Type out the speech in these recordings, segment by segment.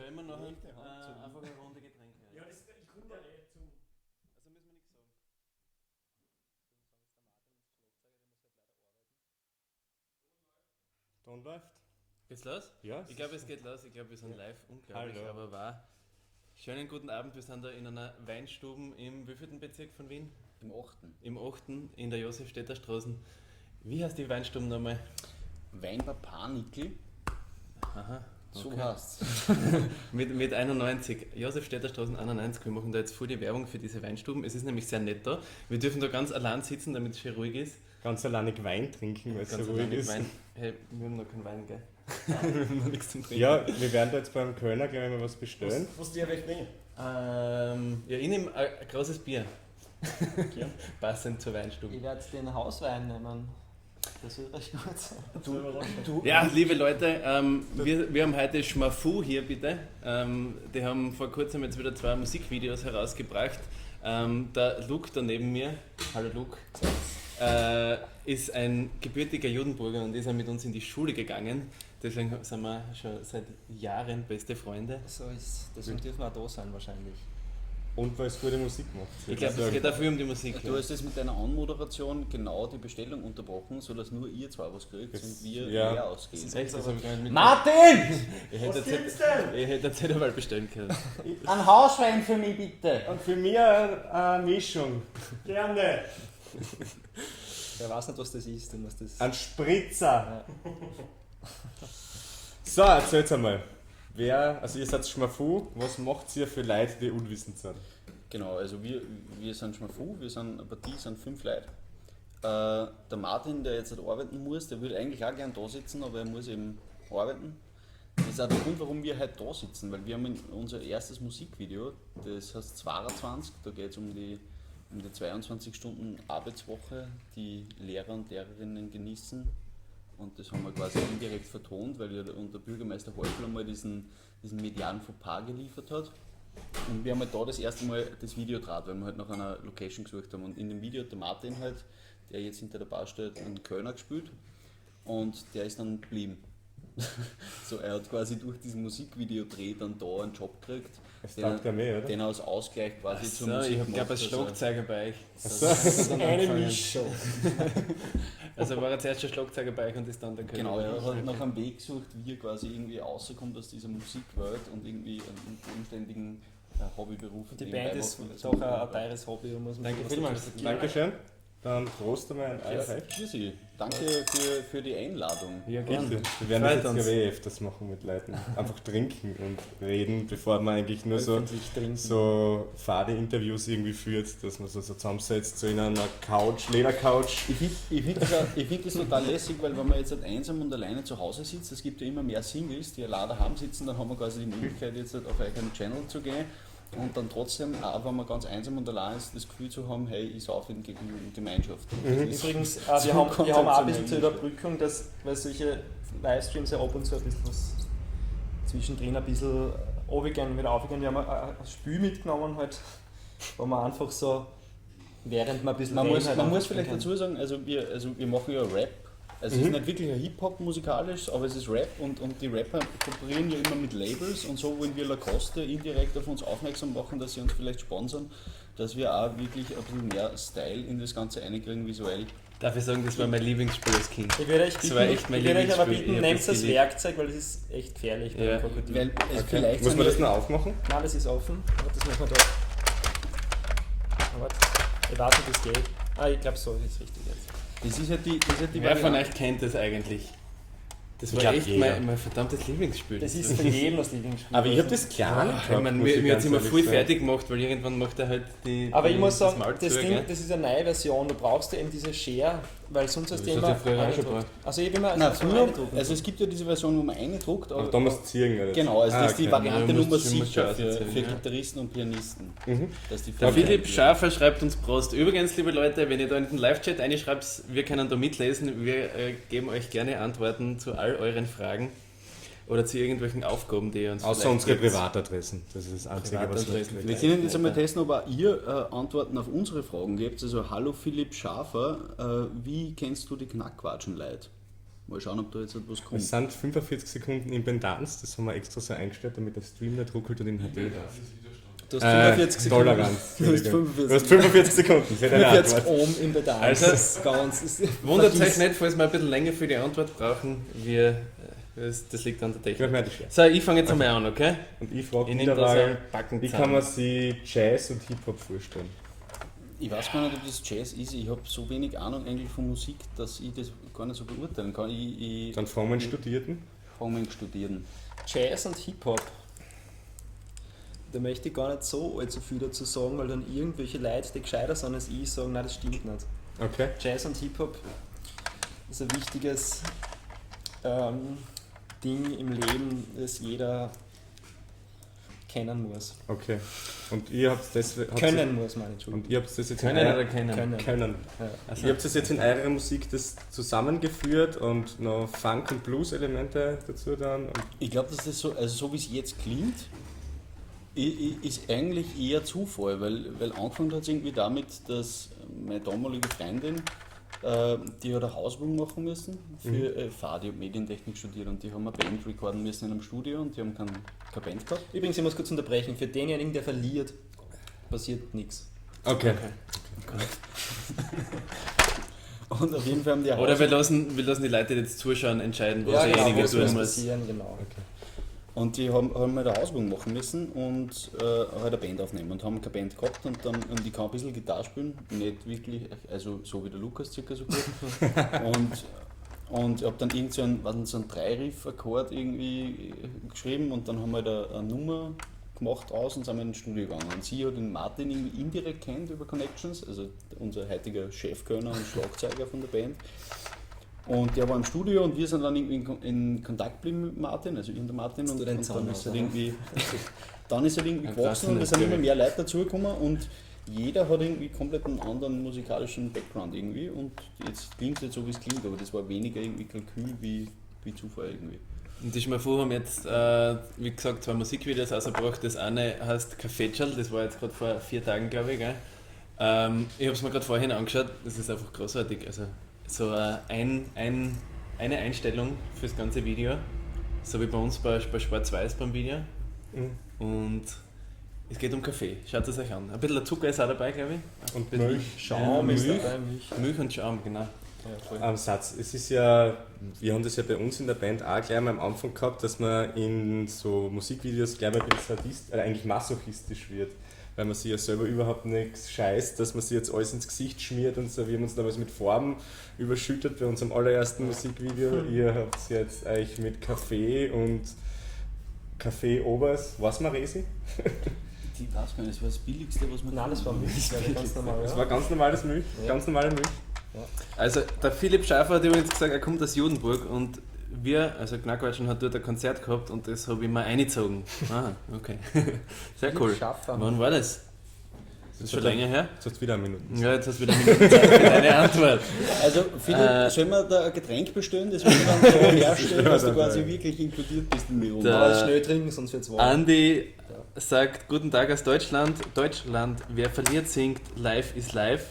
bestellen wir nachher einfach eine Runde Getränke. Ja, ich komme da nicht zum. Also müssen wir nichts sagen. Ton läuft? Geht's los? Ja. Ich glaube, es geht los. Ich glaube, wir sind live. Unglaublich, Hallo. aber wahr. Schönen guten Abend. Wir sind da in einer Weinstube im wievielten Bezirk von Wien? Im 8. Im 8. in der Josefstädter Straße. Wie heißt die Weinstube nochmal? Weinbar Panikl. Aha. So Okay. heißt's. Mit 91, Josefstädter Straße 91, wir machen da jetzt voll die Werbung für diese Weinstuben. Es ist nämlich sehr nett da. Wir dürfen da ganz allein sitzen, damit es schön ruhig ist. Ganz alleinig Wein trinken, weil es so Ganz ruhig alleinig ist. Wein. Hey, wir haben noch keinen Wein, gell? wir haben noch nichts zum Trinken. Ja, wir werden da jetzt beim Kölner gleich mal was bestellen. Was dir weg bringen? Ja, ich nehme ein großes Bier. Ja. Passend zur Weinstube. Ich werde den Hauswein nehmen. Das wird recht gut sein. Ja, liebe Leute, wir haben heute Schmafu hier bitte. Die haben vor kurzem jetzt wieder 2 Musikvideos herausgebracht. Der Luke da neben mir, hallo Luke, ist ein gebürtiger Judenburger und ist mit uns in die Schule gegangen. Deswegen sind wir schon seit Jahren beste Freunde. So ist, deswegen dürfen wir auch da sein wahrscheinlich. Und weil es gute Musik macht. Ich glaube, es geht dafür um die Musik. Du hast jetzt mit deiner Anmoderation genau die Bestellung unterbrochen, sodass nur ihr zwei was kriegt und wir leer ausgehen. Das ist echt, das habe ich gar nicht mit. Martin! Ich hätte jetzt einmal bestellen können. Ein Hauswein für mich bitte! Und für mich eine Mischung. Gerne. Wer weiß nicht, was das ist und was das. Ein Spritzer. So, erzähl's einmal. Also ihr seid Schmafu, was macht ihr für Leute, die unwissend sind? Genau, also wir sind Schmafu, eine Partie sind 5 Leute. Der Martin, der jetzt halt arbeiten muss, der würde eigentlich auch gerne da sitzen, aber er muss eben arbeiten. Das ist auch der Grund, warum wir heute da sitzen, weil wir haben unser erstes Musikvideo, das heißt 22, da geht es um die 22 Stunden Arbeitswoche, die Lehrer und Lehrerinnen genießen. Und das haben wir quasi indirekt vertont, weil ja der Bürgermeister Häufler mal diesen medialen Fauxpas geliefert hat. Und wir haben halt da das erste Mal das Video gedreht, weil wir halt nach einer Location gesucht haben. Und in dem Video hat der Martin halt, der jetzt hinter der Bar steht, einen Kölner gespielt. Und der ist dann geblieben. So, er hat quasi durch diesen Musikvideo-Dreh dann da einen Job gekriegt, Das taugt er mehr, oder? den er als Ausgleich quasi zur So, Musik ich glaube, als macht. Schlagzeuger bei euch. Eine Mischung. Also war er zuerst schon Schlagzeuger bei euch und ist dann der König. Genau, er hat nach einem Weg gesucht, wie er quasi irgendwie rauskommt aus dieser Musikwelt und irgendwie einen bodenständigen Hobbyberuf. Die nebenbei Band ist macht, weil das doch ein teures Hobby und muss man Danke was vielmals. dazu sagen. Dankeschön. Dann prost einmal ein Eis. Grüß Sie. Danke für die Einladung. Ja, Bitte. gerne. Wir werden das Freut jetzt uns. glaube ich öfters machen mit Leuten. Einfach trinken und reden, bevor man eigentlich nur so, Öffentlich trinken. so fade Interviews irgendwie führt, dass man so zusammensetzt, so in einer Couch, Ledercouch. Ich find das total lässig, weil wenn man jetzt halt einsam und alleine zu Hause sitzt, es gibt ja immer mehr Singles, die allein daheim sitzen, dann haben wir quasi die Möglichkeit jetzt halt auf einen Channel zu gehen und dann trotzdem, auch wenn man ganz einsam und allein ist, das Gefühl zu haben, hey, ich sauf in Gemeinschaft. Das ist Übrigens, so wir haben auch ein bisschen konzeptionell. zur Überbrückung, dass, weil solche Livestreams ja ab und zu ein bisschen was zwischendrin ein bisschen runtergehen, wieder aufgehen. Wir haben ein Spiel mitgenommen, halt, wo man einfach so, während man ein bisschen Man reden, muss, halt man einfach muss vielleicht spielen dazu sagen, also wir machen ja Rap. Also es ist nicht wirklich ein Hip-Hop musikalisch, aber es ist Rap und die Rapper kooperieren ja immer mit Labels und so wollen wir Lacoste indirekt auf uns aufmerksam machen, dass sie uns vielleicht sponsern, dass wir auch wirklich ein bisschen mehr Style in das Ganze reinkriegen visuell. Darf ich sagen, das war mein Lieblingsspiel als Kind. kann. Ich würde euch Das bitten, war echt mein ich würde euch aber Lieblingsspiel. bitten, Ich hab nehmt das das geliebt. Werkzeug, weil das ist echt gefährlich bei Ja. dem Krokodil. Weil Okay. vielleicht Muss sind man wir- das noch aufmachen? Nein, das ist offen, aber das machen wir da. Aber ich weiß nicht, wie das geht. Ich glaube, so ist es richtig jetzt. das ist halt die Wer von Variante. euch kennt das eigentlich? Das Ich war glaub, echt jeder. mein verdammtes Lieblingsspiel. Das ist von jedem das Lieblingsspiel. Aber ich habe das klar nicht Ich gehabt, meine, muss ich mir hat es ganz immer ehrlich voll sagen. fertig gemacht, weil irgendwann macht er halt die. Aber ich muss sagen, Maul das zu, Ding, gell? das ist eine neue Version, du brauchst ja eben diese Share, weil sonst hast du Das immer hat ja früher auch schon eingedruckt. gebraucht. Also ich habe immer Nein, so früher, eingedruckt. also es gibt ja diese Version, wo man eingedruckt, Ach, da musst du ziehen, oder? genau, also das ist die okay. Variante Ja, Nummer musst du sicher schon für auserzählen, ja. Gitarristen und Pianisten. Dass die Der Philipp Variante- Schafer schreibt uns Prost. Übrigens, liebe Leute, wenn ihr da in den Live-Chat reinschreibt, wir können da mitlesen. Wir geben euch gerne Antworten zu all euren Fragen oder zu irgendwelchen Aufgaben, die ihr uns Außer vielleicht unsere gibt. Privatadressen. Das ist das Einzige, was Privatadressen. wir Wir können jetzt einmal testen, ob auch ihr Antworten auf unsere Fragen gebt. Also, hallo Philipp Schafer, wie kennst du die Knackquatschen-Leute? Mal schauen, ob da jetzt etwas kommt. Es sind 45 Sekunden Impedanz, das haben wir extra so eingestellt, damit der Stream nicht ruckelt und in HD darf. Du hast 45 Sekunden. Toleranz. Du hast 45 Du hast 45 Sekunden, seht ihr 45 Ohm in Bedarf. Also, ganz. Wundert euch nicht, falls wir ein bisschen länger für die Antwort brauchen. Das liegt an der Ich mach Technik. mir das schwer. So, ich fange jetzt einmal an, okay? Und ich frage Ich nehme da so wieder, einen Backen wie kann man sich Jazz und Hip-Hop vorstellen? Ich weiß gar nicht, ob das Jazz ist. Ich habe so wenig Ahnung eigentlich von Musik, dass ich das gar nicht so beurteilen kann. Ich Dann fragen wir einen Studierten. fange an studieren. Jazz und Hip-Hop. Da möchte ich gar nicht so allzu viel dazu sagen, weil dann irgendwelche Leute, die gescheiter sind als ich, sagen, nein, das stimmt nicht. Okay. Jazz und Hip-Hop ist ein wichtiges Ding im Leben, das jeder kennen muss. Okay. Und ihr habt das... Können muss, meine ich. Und ihr habt das jetzt Können in oder kennen? Können. Ja. Also, Ihr habt das jetzt in eurer Musik das zusammengeführt und noch Funk- und Blues-Elemente dazu dann. Und Ich glaube, dass das so, also so wie es jetzt klingt, ist eigentlich eher Zufall, weil angefangen hat es irgendwie damit, dass meine damalige Freundin, die hat eine Hausübung machen müssen für Fadi und Medientechnik studiert und die haben eine Band recorden müssen in einem Studio und die haben keine Band gehabt. Übrigens, ich muss kurz unterbrechen, für denjenigen, der verliert, passiert nichts. okay. Und auf jeden Fall haben die eine oder wir lassen die Leute, die jetzt zuschauen, entscheiden, was genau, derjenige was tun muss. passieren, genau. Und die haben halt eine Ausbildung machen müssen und halt eine Band aufnehmen und haben keine Band gehabt und ich kann ein bisschen Gitarre spielen, nicht wirklich, also so wie der Lukas circa so gut. und ich habe dann irgend so einen 3-Riff-Akkord irgendwie geschrieben und dann haben wir halt eine Nummer gemacht aus und sind wir ins Studio gegangen. Und sie hat den Martin irgendwie indirekt kennt über Connections, also unser heutiger Chefkönner und Schlagzeuger von der Band. Und der war im Studio und wir sind dann irgendwie in Kontakt geblieben mit Martin, also ich und der Martin. Und dann ist halt irgendwie gewachsen und es sind immer mehr Leute dazugekommen und jeder hat irgendwie komplett einen anderen musikalischen Background irgendwie und jetzt klingt es jetzt so, wie es klingt, aber das war weniger irgendwie Kalkül wie Zufall irgendwie. Und die Schmafu haben jetzt, wie gesagt, 2 Musikvideos rausgebracht. Das eine heißt Kaffeetschal, das war jetzt gerade vor 4 Tagen, glaube ich. Gell? Ich habe es mir gerade vorhin angeschaut, das ist einfach großartig. Also, so eine Einstellung für das ganze Video, so wie bei uns bei Schwarz-Weiß beim Video. Und es geht um Kaffee, schaut es euch an. Ein bisschen Zucker ist auch dabei, glaube ich. Und ein bisschen Milch. Schaum ist dabei, Milch und Schaum, genau. Ja, Satz, es ist ja, wir haben das ja bei uns in der Band auch gleich mal am Anfang gehabt, dass man in so Musikvideos gleich mal ein bisschen eigentlich masochistisch wird. Weil man sich ja selber überhaupt nichts scheißt, dass man sich jetzt alles ins Gesicht schmiert und so. Wir haben uns damals mit Farben überschüttet bei unserem allerersten Musikvideo. Ihr habt jetzt euch mit Kaffee und Kaffee-Obers, was Maresi? Ich weiß gar nicht, das war das Billigste, was man... Nein, das war Milch, ganz normal. Das war ganz normales Milch, ganz normale Milch. Also der Philipp Schäfer hat übrigens gesagt, er kommt aus Judenburg und wir, also Knackwatschen hat dort ein Konzert gehabt und das habe ich mir eingezogen. Ah, okay. Sehr cool. Schaffer. Wann war das? Das ist schon länger her? Jetzt hast du wieder eine Minute. Ja, jetzt hast du wieder eine Minute Zeit für deine Antwort. Also, Philipp, sollen wir da ein Getränk bestellen, das wir dann so herstellen, dass du quasi wirklich inkludiert bist in die Runde? Da- Aber schnell trinken, sonst wird's warm. Andi sagt, guten Tag aus Deutschland. Deutschland, wer verliert, singt, live ist live.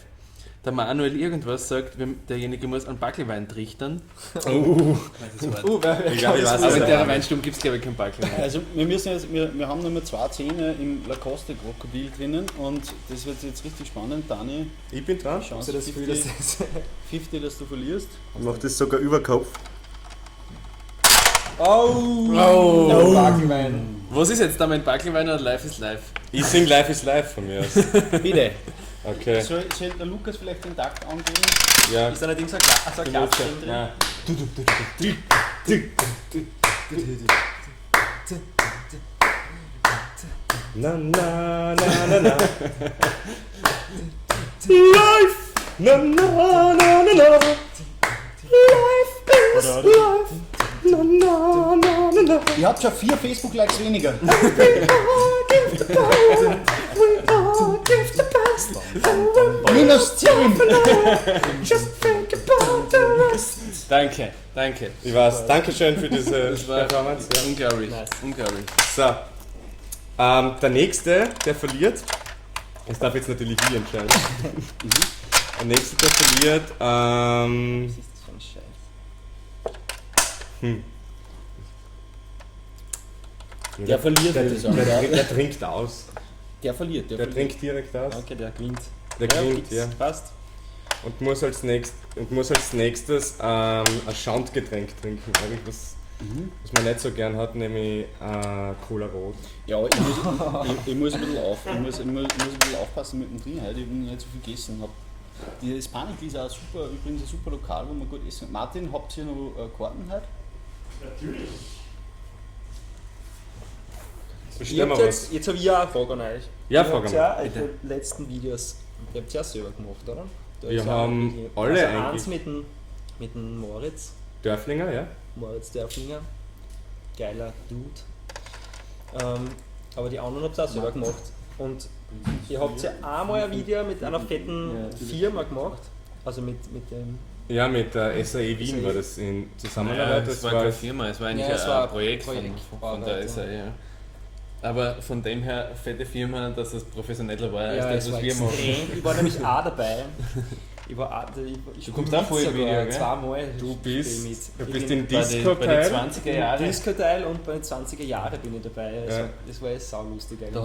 Der Manuel irgendwas sagt, derjenige muss einen Backelwein trichtern. Das Wort. Ich glaube, ich weiß Aber in es. der Weinstube gibt es, glaube ich, keinen Backelwein. Also wir müssen jetzt, wir haben noch mal 2 Zähne im Lacoste Krokodil drinnen und das wird jetzt richtig spannend. Dani, Ich bin dran. Chance Also das Gefühl, dass 50, dass du verlierst. Ich mache das sogar über Kopf. Oh! Backelwein. Was ist jetzt da mein Backelwein oder Live is Live? Ich sing Life is Life von mir aus. Bitte. Okay. Soll der Lukas vielleicht den Takt angeben? Ja. Ist allerdings ein Klatsch drin. Ja. Na na na na na. Life. Na na na na na. Life is life. Na na na na na. Ihr habt schon 4 Facebook-Likes weniger. Minus 10. Danke, danke. Ich weiß. Dankeschön für diese Das war Performance. Ja. unglaublich, Nice. unglaublich. So. Der nächste, der verliert, das darf jetzt natürlich ich entscheiden. Der nächste, der verliert, Was ist das für ein Scheiß? Der verliert, würde ich sagen. Der trinkt aus. Der verliert. Der trinkt direkt aus. Okay, der gewinnt. Der gewinnt, ja. Passt. Und muss als nächstes ein Schandgetränk trinken. Irgendwas, was man nicht so gern hat, nämlich Cola Rot. Ja, ich muss ein bisschen aufpassen mit dem Drin heute, ich nicht so viel gegessen habe. Die Hispanik ist auch übrigens ein super Lokal, wo man gut essen kann. Martin, habt ihr noch Karten heute? Natürlich. Bestell mal was. Jetzt habe ich auch eine Frage an euch. Ja, Ihr frag habt mal. ja eure letzten Videos, ihr habt ja auch selber gemacht, oder? Da Wir ist ja haben irgendwie- alle also eins eigentlich. mit dem Moritz Dörflinger, ja? Dörflinger. Geiler Dude. Aber die anderen habt ihr auch selber gemacht. Und ihr habt ja einmal ein Video mit einer fetten Firma gemacht. Also mit dem. Ja, mit der SAE Wien war das in Zusammenarbeit. es war keine Firma, es war eigentlich Ja, es war ein Projekt von Projekt. der SAE. Ja. Aber von dem her, fette Firma, dass es professioneller war als das, was wir machen. extrem. Ich war nämlich auch dabei. Ich Du kommst auch voll im Video, gell? Zweimal. Du bist im Bei den Disco-Teil. 20er Jahren. Disco-Teil und bei den 20er Jahren bin ich dabei. Also, Ja. das war echt saulustig eigentlich. Da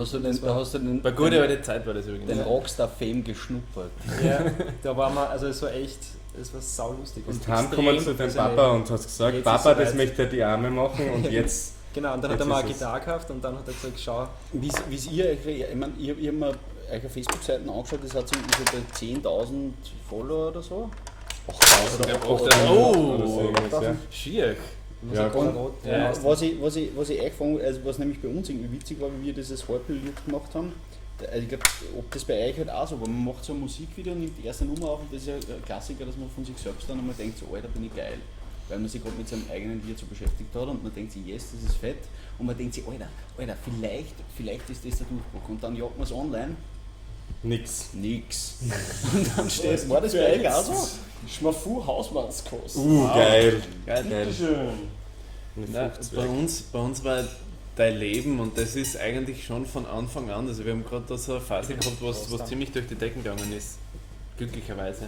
hast du den, Bei gute alte Zeit war das übrigens. den Rockstar-Fame geschnuppert. Ja, da waren wir, also es war echt, es war saulustig. Und heimgekommen zu deinem Papa und hast gesagt, Jetzt Papa, ist das soweit. möchte er die Arme machen und jetzt. Genau, und dann hat Jetzt er mal ist eine es. Gitarre gekauft und dann hat er gesagt, schau, Wie ihr, ich meine, ich habe mir eure Facebook-Seiten angeschaut, das hat so bei 10.000 Follower oder so. Oh, so irgendwas, ja. schier. Ja, und, Ja. Was ich euch gefragt, also was nämlich bei uns irgendwie witzig war, wie wir dieses Halbbild gemacht haben, also ich glaube, ob das bei euch halt auch so war, man macht so ein Musikvideo, nimmt die erste Nummer auf und das ist ja ein Klassiker, dass man von sich selbst dann einmal denkt, so Alter, bin ich geil. Weil man sich gerade mit seinem eigenen Lied so beschäftigt hat und man denkt sich, yes, das ist fett. Und man denkt sich, Alter, vielleicht ist das der Durchbruch. Und dann jagt man es online, Nix. nix. Und dann steht, war das bei euch auch so? Schmafu Hausmannskost. Geil. Geil. Bitteschön. Eine Na, Fruchtzweig. bei uns war dein Leben und das ist eigentlich schon von Anfang an, also wir haben gerade da so eine Phase gehabt, was ziemlich durch die Decken gegangen ist, glücklicherweise.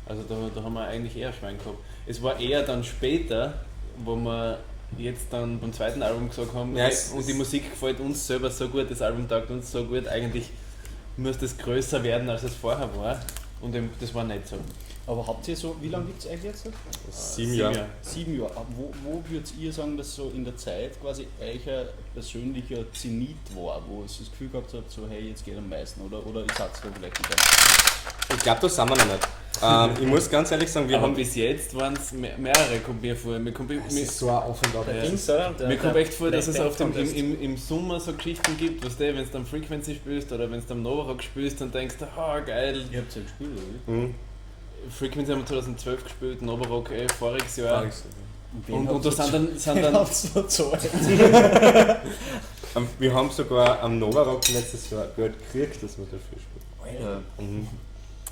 Also da haben wir eigentlich eher Schwein gehabt. Es war eher dann später, wo wir jetzt dann beim zweiten Album gesagt haben, Ja, und die Musik gefällt uns selber so gut, das Album taugt uns so gut, eigentlich müsste es größer werden, als es vorher war. Und eben, das war nicht so. Aber habt ihr so, wie lange gibt es euch jetzt? 7 Jahre. 7 Jahre. Aber wo würdet ihr sagen, dass so in der Zeit quasi euer persönlicher Zenit war, wo ihr das Gefühl gehabt habt, so hey, jetzt geht am meisten, oder ihr seid da vielleicht nicht? Ich glaube, das sind wir noch nicht. Ich muss ganz ehrlich sagen, wir Aber haben. bis jetzt waren es mehrere, kommt mir vor. Mir kommt, Es ist so ein Auf und Ab. Ja. Dings, oder? Mir kommt echt vor, dass es Band auf dem, Contest. im Sommer so Geschichten gibt, weißt du, wenn du am Frequency spielst oder wenn du am Novarock spielst, dann denkst du, ah geil. Ihr habt ja gespielt, oder? Mhm. Frequency haben wir 2012 gespielt, Novarock voriges Jahr. wen Und da habt sind dann habt's verzahlt? Wir haben sogar am Novarock letztes Jahr Geld gekriegt, dass wir dafür spielen. Mhm.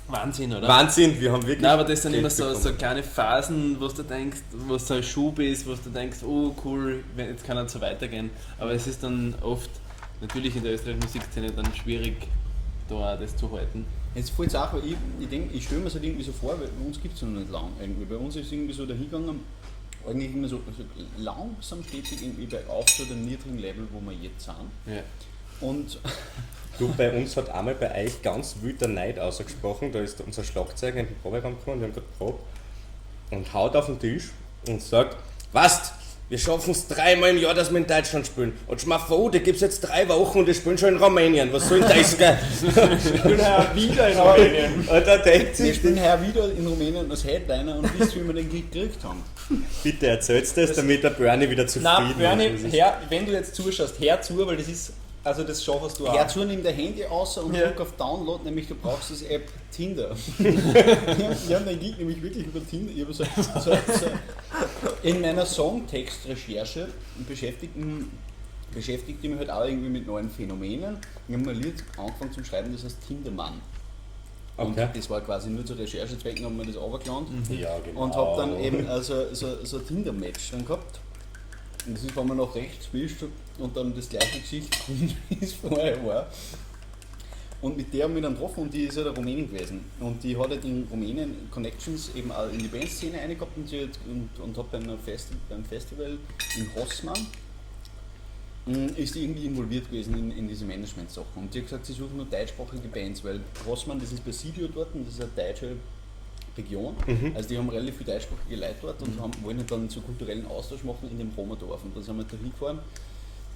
Wahnsinn, oder? Wahnsinn, wir haben wirklich. Nein, aber das sind Geld immer so bekommen. kleine Phasen, wo du denkst, wo so ein Schub ist, wo du denkst, oh cool, jetzt kann es so weitergehen. Aber es ist dann oft, natürlich in der österreichischen Musikszene, dann schwierig, da auch das zu halten. Jetzt fällt es auch, weil ich stelle mir es halt irgendwie so vor, weil bei uns gibt es noch nicht lang. Irgendwie. Bei uns ist es irgendwie so dahingegangen, eigentlich immer so langsam stetig irgendwie bei auf zu dem niedrigen Level, wo wir jetzt sind. Ja. Und Du, bei uns hat einmal bei euch ganz wild der Neid ausgesprochen. Da ist unser Schlagzeuger in den Proberaum gekommen, wir haben gerade probt und haut auf den Tisch und sagt: Was? Wir schaffen es 3-mal im Jahr, dass wir in Deutschland spielen. Und schmafo, da gibt es jetzt 3 Wochen und wir spielen schon in Rumänien. Was soll denn das, gell? Ich bin ja wieder in Rumänien. Und da denkt wir sich, spielen heuer wieder in Rumänien als Headliner und wisst, wie wir den Gig gekriegt haben. bitte erzählst das, damit der Bernie wieder zufrieden Nein, Bernie, ist. wenn du jetzt zuschaust, hör zu, weil das ist, also das schaffst du auch. Herzu, nimm dein Handy aus und Ja. drück auf Download, nämlich du brauchst das App Tinder. Wir haben den Gig nämlich wirklich über Tinder. Ich habe so in meiner Songtext-Recherche beschäftigte mich halt auch irgendwie mit neuen Phänomenen. Ich habe ein Lied angefangen zu schreiben, das heißt Tindermann. Und Okay. das war quasi nur zu Recherchezwecken, haben wir das runtergeladen. Ja, genau. Und habe dann eben so ein Tinder-Match dann gehabt. Und das ist, wenn man nach rechts wischt und dann das gleiche Gesicht kommt, wie es vorher war. Und mit der haben wir dann getroffen und die ist halt eine Rumänin gewesen. Und die hat halt in Rumänien Connections eben auch in die Bandszene reingehabt und hat beim Festival in Rossmann ist die irgendwie involviert gewesen in diese Management-Sachen. Und die hat gesagt, sie suchen nur deutschsprachige Bands, weil Rossmann, das ist bei Sidio dort und das ist eine deutsche Region. Also die haben relativ viele deutschsprachige Leute dort und wollen halt dann so kulturellen Austausch machen in dem Romerdorf. Und dann sind wir da hingefahren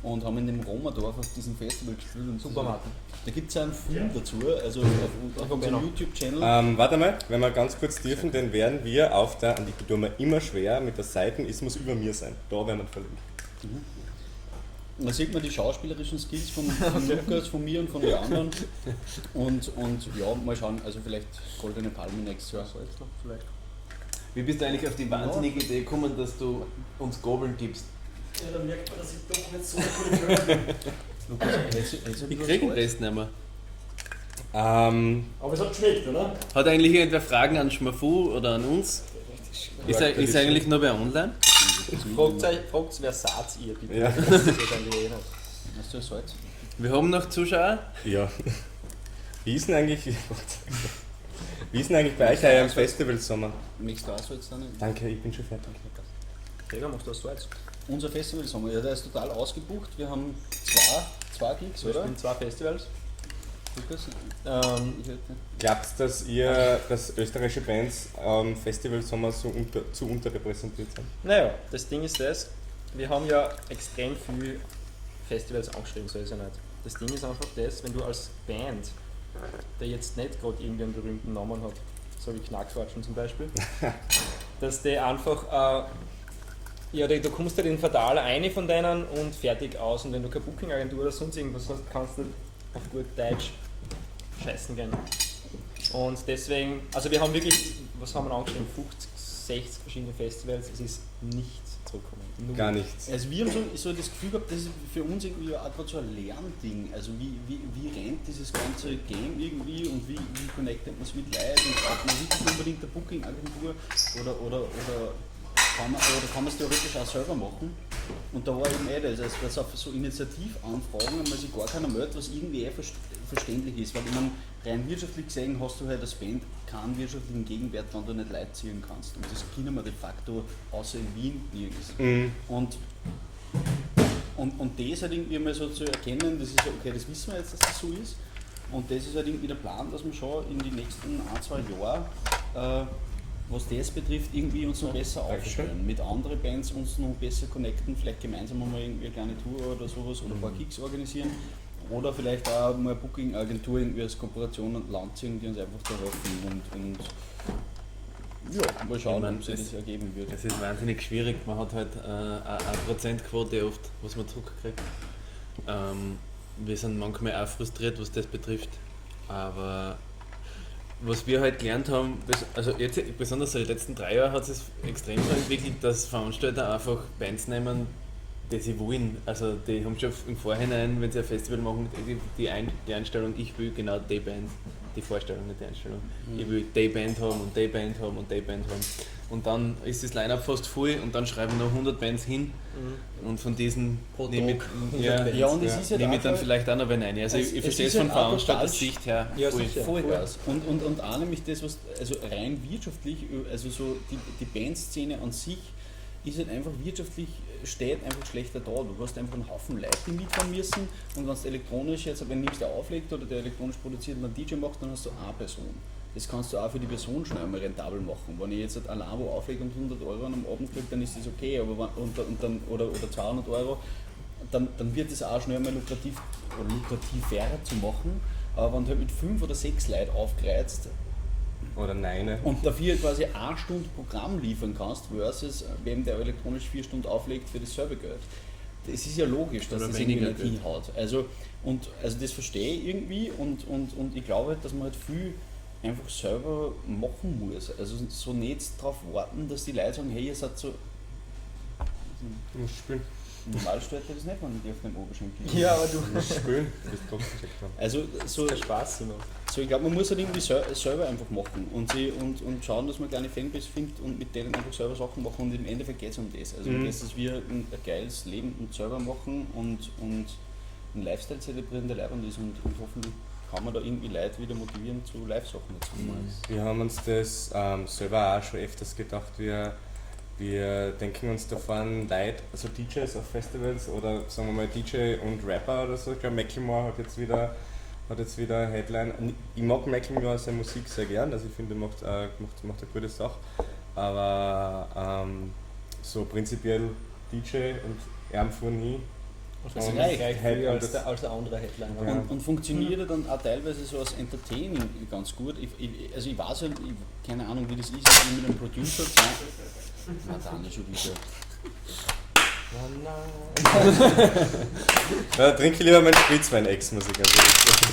und haben in dem Romerdorf auf diesem Festival gespielt. Und Super, Martin. da gibt es einen Film dazu, also auf unserem YouTube-Channel. Warte mal, wenn wir ganz kurz dürfen, den werden wir auf der, und die tun mir immer schwer, mit der Seiten, es muss über mir sein. Da werden wir verlinken. Da sieht man die schauspielerischen Skills von Lukas, von mir und von den anderen. Und ja, mal schauen, also vielleicht Goldene Palme nächstes Jahr. Vielleicht. Wie bist du eigentlich auf die wahnsinnige Idee gekommen, dass du uns Gobeln gibst? Ja, dann merkt man, dass ich doch nicht so cool bin. Lukas, Ich krieg den Rest nicht mehr. Aber es hat geschmeckt, oder? Hat eigentlich irgendwer Fragen an Schmafu oder an uns? Ist eigentlich nur bei online? Fragt, wer seid ihr bitte? Ja. Das ist ja dann die Erinnerung. Hast du ein Salz? Wir haben noch Zuschauer. Ja. Wie ist denn eigentlich bei euch euer Festivalsommer? Möchtest du auch Salz dann? Danke, ich bin schon fertig. Digga, machst du das so jetzt? Unser Festivalsommer, ja, der ist total ausgebucht. Wir haben zwei Gigs, Wir oder? spielen 2 Festivals. Lukas? Glaubt ihr, dass österreichische Bands am Festivalsommer zu unterrepräsentiert sind? Naja, das Ding ist das, wir haben ja extrem viele Festivals angeschrieben, so ist ja nicht. Das Ding ist einfach das, wenn du als Band, der jetzt nicht gerade irgendwie einen berühmten Namen hat, so wie Knackquatschen zum Beispiel, dass der einfach, ja, du kommst halt in den Vertal eine von denen und fertig aus. Und wenn du keine Booking-Agentur oder sonst irgendwas hast, kannst du auf gut Deutsch scheißen gehen. Und deswegen, also wir haben wirklich, was haben wir angeschrieben, 50, 60 verschiedene Festivals, es ist nichts zurückgekommen. Null. Gar nichts. Also wir haben so das Gefühl gehabt, das ist für uns irgendwie auch gerade so ein Lernding. Also wie rennt dieses ganze Game irgendwie und wie connectet man es mit Leuten und braucht man wirklich unbedingt eine Booking-Agentur oder kann man es theoretisch auch selber machen. Und da war eben das, also dass auf so Initiativanfragen einmal sich gar keiner meldet, was irgendwie verständlich ist. Weil ich meine, rein wirtschaftlich gesehen hast du halt als Band keinen wirtschaftlichen Gegenwert, wenn du nicht Leute ziehen kannst. Und das können wir de facto außer in Wien nirgends. Und das halt irgendwie mal so zu erkennen, das ist okay, das wissen wir jetzt, dass das so ist. Und das ist halt irgendwie der Plan, dass wir schon in die nächsten 1-2 Jahre was das betrifft, irgendwie uns noch besser aufstellen, mit anderen Bands uns noch besser connecten, vielleicht gemeinsam mal irgendwie eine kleine Tour oder sowas oder ein paar Gigs organisieren oder vielleicht auch mal eine Booking-Agentur irgendwie als Kooperation und Land ziehen, die uns einfach da helfen und ja, mal schauen, ob sich das ergeben wird. Es ist wahnsinnig schwierig, man hat halt eine Prozentquote oft, was man zurückkriegt. Wir sind manchmal auch frustriert, was das betrifft, aber was wir halt gelernt haben, also jetzt besonders in den letzten 3 Jahren hat es extrem so entwickelt, dass Veranstalter einfach Bands nehmen, die sie wollen. Also die haben schon im Vorhinein, wenn sie ein Festival machen, die Einstellung, ich will genau die Band, die Vorstellung, nicht die Einstellung. Ich will die Band haben und die Band haben und die Band haben. Und dann ist das Line-Up fast voll und dann schreiben noch 100 Bands hin und von diesen nehme ich dann vielleicht auch noch wen rein. Also ich verstehe es von Veranstalter-Sicht her Vollgas. Und auch nämlich das, was also rein wirtschaftlich, also so die Bandszene an sich ist halt einfach wirtschaftlich, steht einfach schlechter da. Du hast einfach einen Haufen Leute, die mitfahren müssen und wenn du elektronisch jetzt, wenn nimmst der auflegt oder der elektronisch produziert und einen DJ macht, dann hast du eine Person. Das kannst du auch für die Person schon einmal rentabel machen. Wenn ich jetzt ein Labo auflege und 100 € am Abend kriege, dann ist das okay, aber oder 200 €, dann wird es auch schnell einmal lukrativer zu machen. Aber wenn du halt mit 5 oder 6 Leuten aufgereizt oder nein und dafür quasi 1 Stunde Programm liefern kannst, versus wem der elektronisch 4 Stunden auflegt für dasselbe Geld. Das ist ja logisch, dass das irgendwie nicht hinhaut. Also das verstehe ich irgendwie und ich glaube halt, dass man halt viel einfach selber machen muss. Also so nicht darauf warten, dass die Leute sagen, hey, ihr seid so. Spielen. Normal stört dir das nicht, wenn die auf dem Oberschenkel liegen. Ja, aber du. Spielen. Das ist trotzdem checken. Also so Der Spaß immer. So, ich glaube, man muss halt irgendwie selber einfach machen und schauen, dass man kleine Fanbase findet und mit denen einfach selber Sachen machen und im Endeffekt geht es um das. Also das ist wir ein geiles Leben und selber machen und einen Lifestyle zelebrieren, der leibend ist und hoffentlich kann man da irgendwie Leute wieder motivieren, zu Live-Sachen zu machen? Wir haben uns das selber auch schon öfters gedacht, wir denken uns da vorne Leute, also DJs auf Festivals oder sagen wir mal DJ und Rapper oder so. Ich glaube, Macklemore hat jetzt wieder Headline. Ich mag Macklemore seine Musik sehr gern, also ich finde, er macht eine gute Sache. Aber so prinzipiell DJ und er fuhren hin. Also Und gleich Headliner als der andere Headliner. Ja. Und funktioniert er dann auch teilweise so als Entertaining ganz gut? Also ich weiß halt, keine Ahnung wie das ist, wenn mit einem Producer zusammen. Na dann schon wieder. Da trinke ich lieber meinen Spritzwein-Ex, muss ich ganz ehrlich sagen.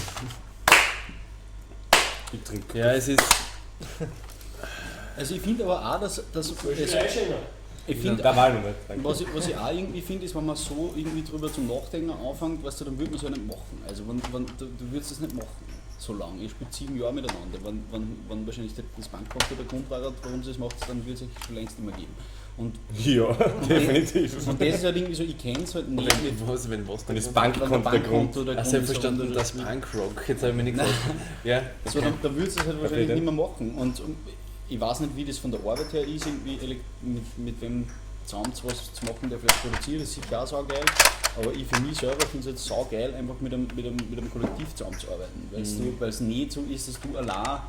Ich trinke. Ja, es ist. Also ich finde aber auch, dass ich finde, Da war ich noch nicht. Danke. was ich auch irgendwie finde, ist, wenn man so irgendwie drüber zum Nachdenken anfängt, weißt du, dann würde man es ja nicht machen. Also du würdest das nicht machen, so lange. Ihr spielt 7 Jahre miteinander. Wenn wahrscheinlich das Bankkonto der Grund war, warum sie es macht, dann würde es euch schon längst nicht mehr geben. Und Ja, definitiv. Und das ist halt irgendwie so, ich kenne es halt nicht mit Wenn was Dann ist der Bankkonto der Grund. der Ach, Grund selbstverstanden, ist, das Punkrock. Jetzt habe ich mir nicht gesagt. Ja, so, dann würdest du es halt wahrscheinlich bitte. nicht mehr machen. Und ich weiß nicht, wie das von der Arbeit her ist, irgendwie mit wem zusammen was zu machen, der vielleicht produziert, das ist sicher auch saugeil. Aber ich für mich selber finde es jetzt saugeil, einfach mit einem Kollektiv zusammenzuarbeiten. Weil es nicht so ist, dass du allein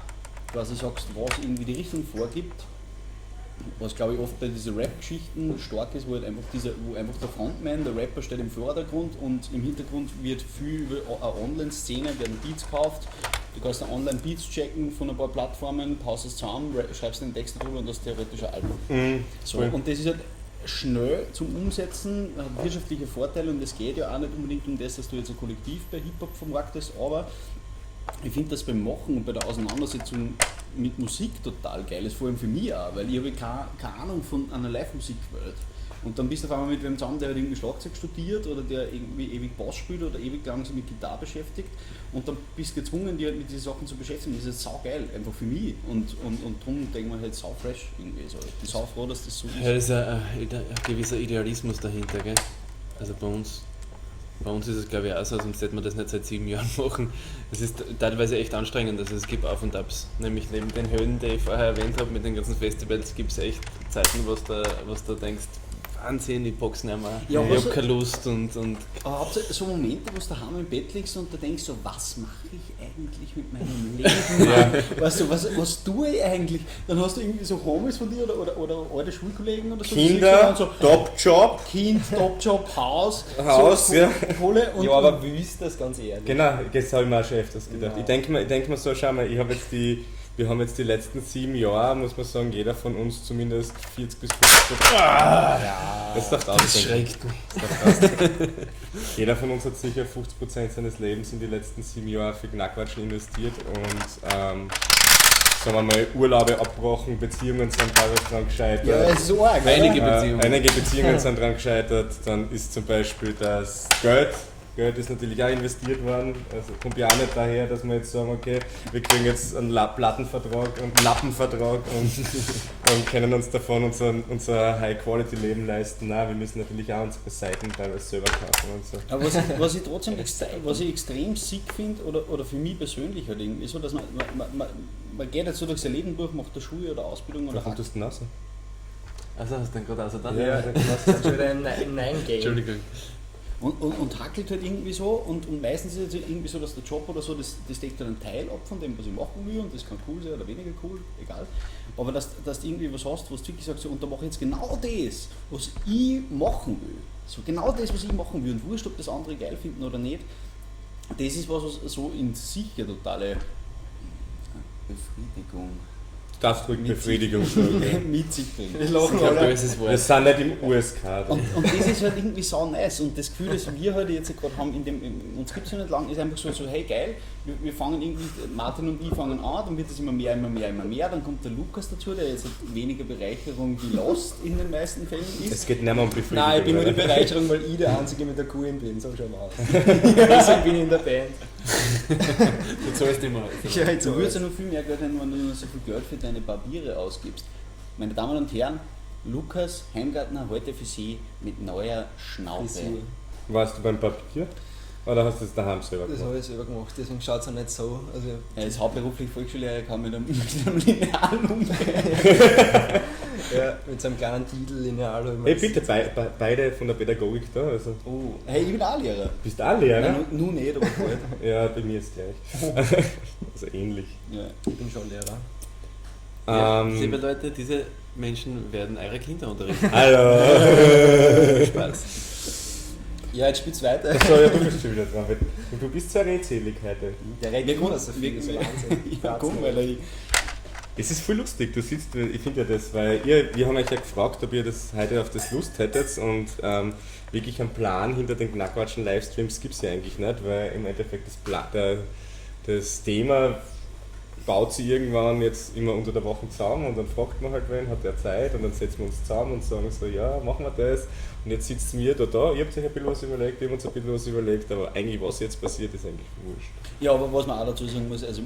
quasi sagst, was irgendwie die Richtung vorgibt. Was glaube ich oft bei diesen Rap-Geschichten stark ist, wo einfach der Frontman, der Rapper steht im Vordergrund und im Hintergrund wird viel über eine Online-Szene, werden Beats gekauft. Du kannst dann online Beats checken von ein paar Plattformen, paust es zusammen, schreibst den Text drüber und das theoretisch ein Album. So, cool. und das ist halt schnell zum Umsetzen, hat wirtschaftliche Vorteile und es geht ja auch nicht unbedingt um das, dass du jetzt ein Kollektiv bei Hip-Hop vermarktest, aber ich finde das beim Machen und bei der Auseinandersetzung mit Musik total geil ist, vor allem für mich auch, weil ich habe keine Ahnung von einer Live-Musikwelt. Und dann bist du auf einmal mit wem zusammen, der halt irgendwie Schlagzeug studiert oder der irgendwie ewig Bass spielt oder ewig lang sich mit Gitarre beschäftigt und dann bist du gezwungen, dich halt mit diesen Sachen zu beschäftigen. Das ist saugeil, einfach für mich. Und darum denke ich halt sau fresh irgendwie. So. Ich bin sau froh, dass das so ist. ja, das ist ein gewisser Idealismus dahinter, gell? Also bei uns ist es glaube ich auch so, sonst hätte man das nicht seit 7 Jahren machen. Es ist teilweise echt anstrengend, also es gibt Auf und Abs. Nämlich neben den Höhen, die ich vorher erwähnt habe, mit den ganzen Festivals, gibt es echt Zeiten, was du denkst, Wahnsinn, ich pack's nicht mehr. Ja, ich habe keine Lust und Aber habt ihr so Momente, wo du daheim im Bett liegst und da denkst so, was mache ich eigentlich mit meinem Leben? Ja. Weißt du, was tue ich eigentlich? Dann hast du irgendwie so Homies von dir oder alte Schulkollegen oder so. die Kinder, sitzen Top-Job. Kind, Top-Job, Haus. Haus, so, ja. Kohle und, Ja, aber wie ist das ganz ehrlich? Genau, das habe ich mir auch schon öfters gedacht. Ja. Ich denke mir so, schau mal, wir haben jetzt die letzten 7 Jahre, muss man sagen, jeder von uns zumindest 40 bis 50%. Das darf das schreckt mich. Jeder von uns hat sicher 50% seines Lebens in die letzten 7 Jahre für Knackwatschen investiert und sagen wir mal, Urlaube abgebrochen, Beziehungen sind teilweise dran gescheitert. ja, es ist so arg. Einige oder? Beziehungen. Einige Beziehungen sind dran gescheitert. Dann ist zum Beispiel das Geld ist natürlich auch investiert worden. Also kommt ja auch nicht daher, dass wir jetzt sagen, okay, wir kriegen jetzt einen Plattenvertrag und einen Lappenvertrag und können uns davon unser High-Quality-Leben leisten. Nein, wir müssen natürlich auch unsere Seiten teilweise selber kaufen und so. Aber was ich trotzdem extrem sick finde, oder für mich persönlich halt irgendwie so, dass man geht jetzt so durch sein Leben durch, macht eine Schule oder Ausbildung Da oder kommt das denn raus? Also hast du dann gerade also dann? Ja, das ist schon wieder ein Nein-Game. Entschuldigung. und hackelt halt irgendwie so und meistens ist es halt irgendwie so, dass der Job oder so, das deckt dann einen Teil ab von dem, was ich machen will und das kann cool sein oder weniger cool, egal. Aber dass du irgendwie was hast, was du wirklich sagst, und da mache ich jetzt genau das, was ich machen will. So genau das, was ich machen will und wurscht, ob das andere geil finden oder nicht, das ist was so in sich eine totale Befriedigung Du darfst ruhig Befriedigung sagen. mit sich bringt. Wir lachen Ich glaube, alle. böses Wir Wort. sind nicht im USK. Und das ist halt irgendwie so nice. Und das Gefühl, das wir heute jetzt gerade haben, uns gibt es ja nicht lang, ist einfach so, hey geil, wir fangen irgendwie, Martin und ich fangen an, dann wird es immer mehr, dann kommt der Lukas dazu, der jetzt weniger Bereicherung wie Lost in den meisten Fällen ist. Es geht nicht mehr um Befriedigung. Nein, ich bin nur die oder? Bereicherung, weil ich der Einzige mit der Kuh bin, so schon mal aus. Deswegen bin ich in der Band. Du zahlst immer. Ja, jetzt Du würdest ja noch viel mehr Geld haben, wenn du nur so viel Geld für deine Barbiere ausgibst. Meine Damen und Herren, Lukas Heimgartner heute für Sie mit neuer Schnauze. Frisur. Warst du beim Papier? Oder hast du das daheim selber Das gemacht? habe ich selber gemacht, deswegen schaut es auch nicht so. Also, Er ist hauptberuflich Volksschullehrer, kann mit einem Lineal umgehen. ja, mit so einem kleinen Titel lineal. Hey, bitte, beide von der Pädagogik da. Also, Oh, hey, ich bin auch Lehrer. bist du auch Lehrer? Nein, nun nicht, aber bald. Ja, bei mir ist gleich. Also ähnlich. Ja. Ich bin schon Lehrer. Ja, liebe Leute, diese Menschen werden eure Kinder unterrichten. Hallo! Spaß. Ja, jetzt spielt's weiter. So, ja, du bist schon wieder dran. Und du bist so redselig heute. Der redet immer so viel, so Wahnsinn. Ja, komm, weil ich. Es ist voll lustig, du sitzt, ich finde ja das, weil wir haben euch ja gefragt, ob ihr das heute auf das Lust hättet und wirklich einen Plan hinter den Knackwatschen Livestreams gibt es ja eigentlich nicht, weil im Endeffekt das Thema baut sich irgendwann jetzt immer unter der Woche zusammen und dann fragt man halt wen, hat der Zeit und dann setzen wir uns zusammen und sagen so, ja, machen wir das und jetzt sitzt mir da, ihr habt euch ein bisschen was überlegt, wir haben uns ein bisschen was überlegt, aber eigentlich was jetzt passiert, ist eigentlich wurscht. Ja, aber was man auch dazu sagen muss, also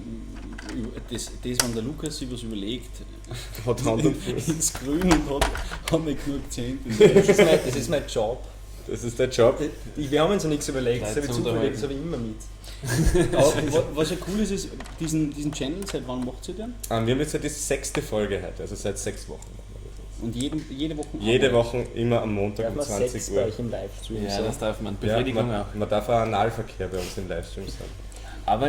wenn der Lukas sich was überlegt, Hat Hand und Fuß. ins Grün und hat nicht genug Zehntel. Das ist mein Job. Das ist der Job. Wir haben uns ja nichts überlegt, das Leute habe ich zu zufällig, unterhalten. das habe ich immer mit. Aber was ja cool ist, diesen Channel, seit wann macht ihr den? Wir haben jetzt halt die 6. Folge heute, also seit 6 Wochen machen wir das jetzt. Und jede Woche? Jede Woche immer am Montag Darf um man 20 Sex bei Uhr. euch im Livestream Ja, sagen? das darf man. Ja, Befriedigung auch. man darf auch Analverkehr bei uns im Livestream sagen. Aber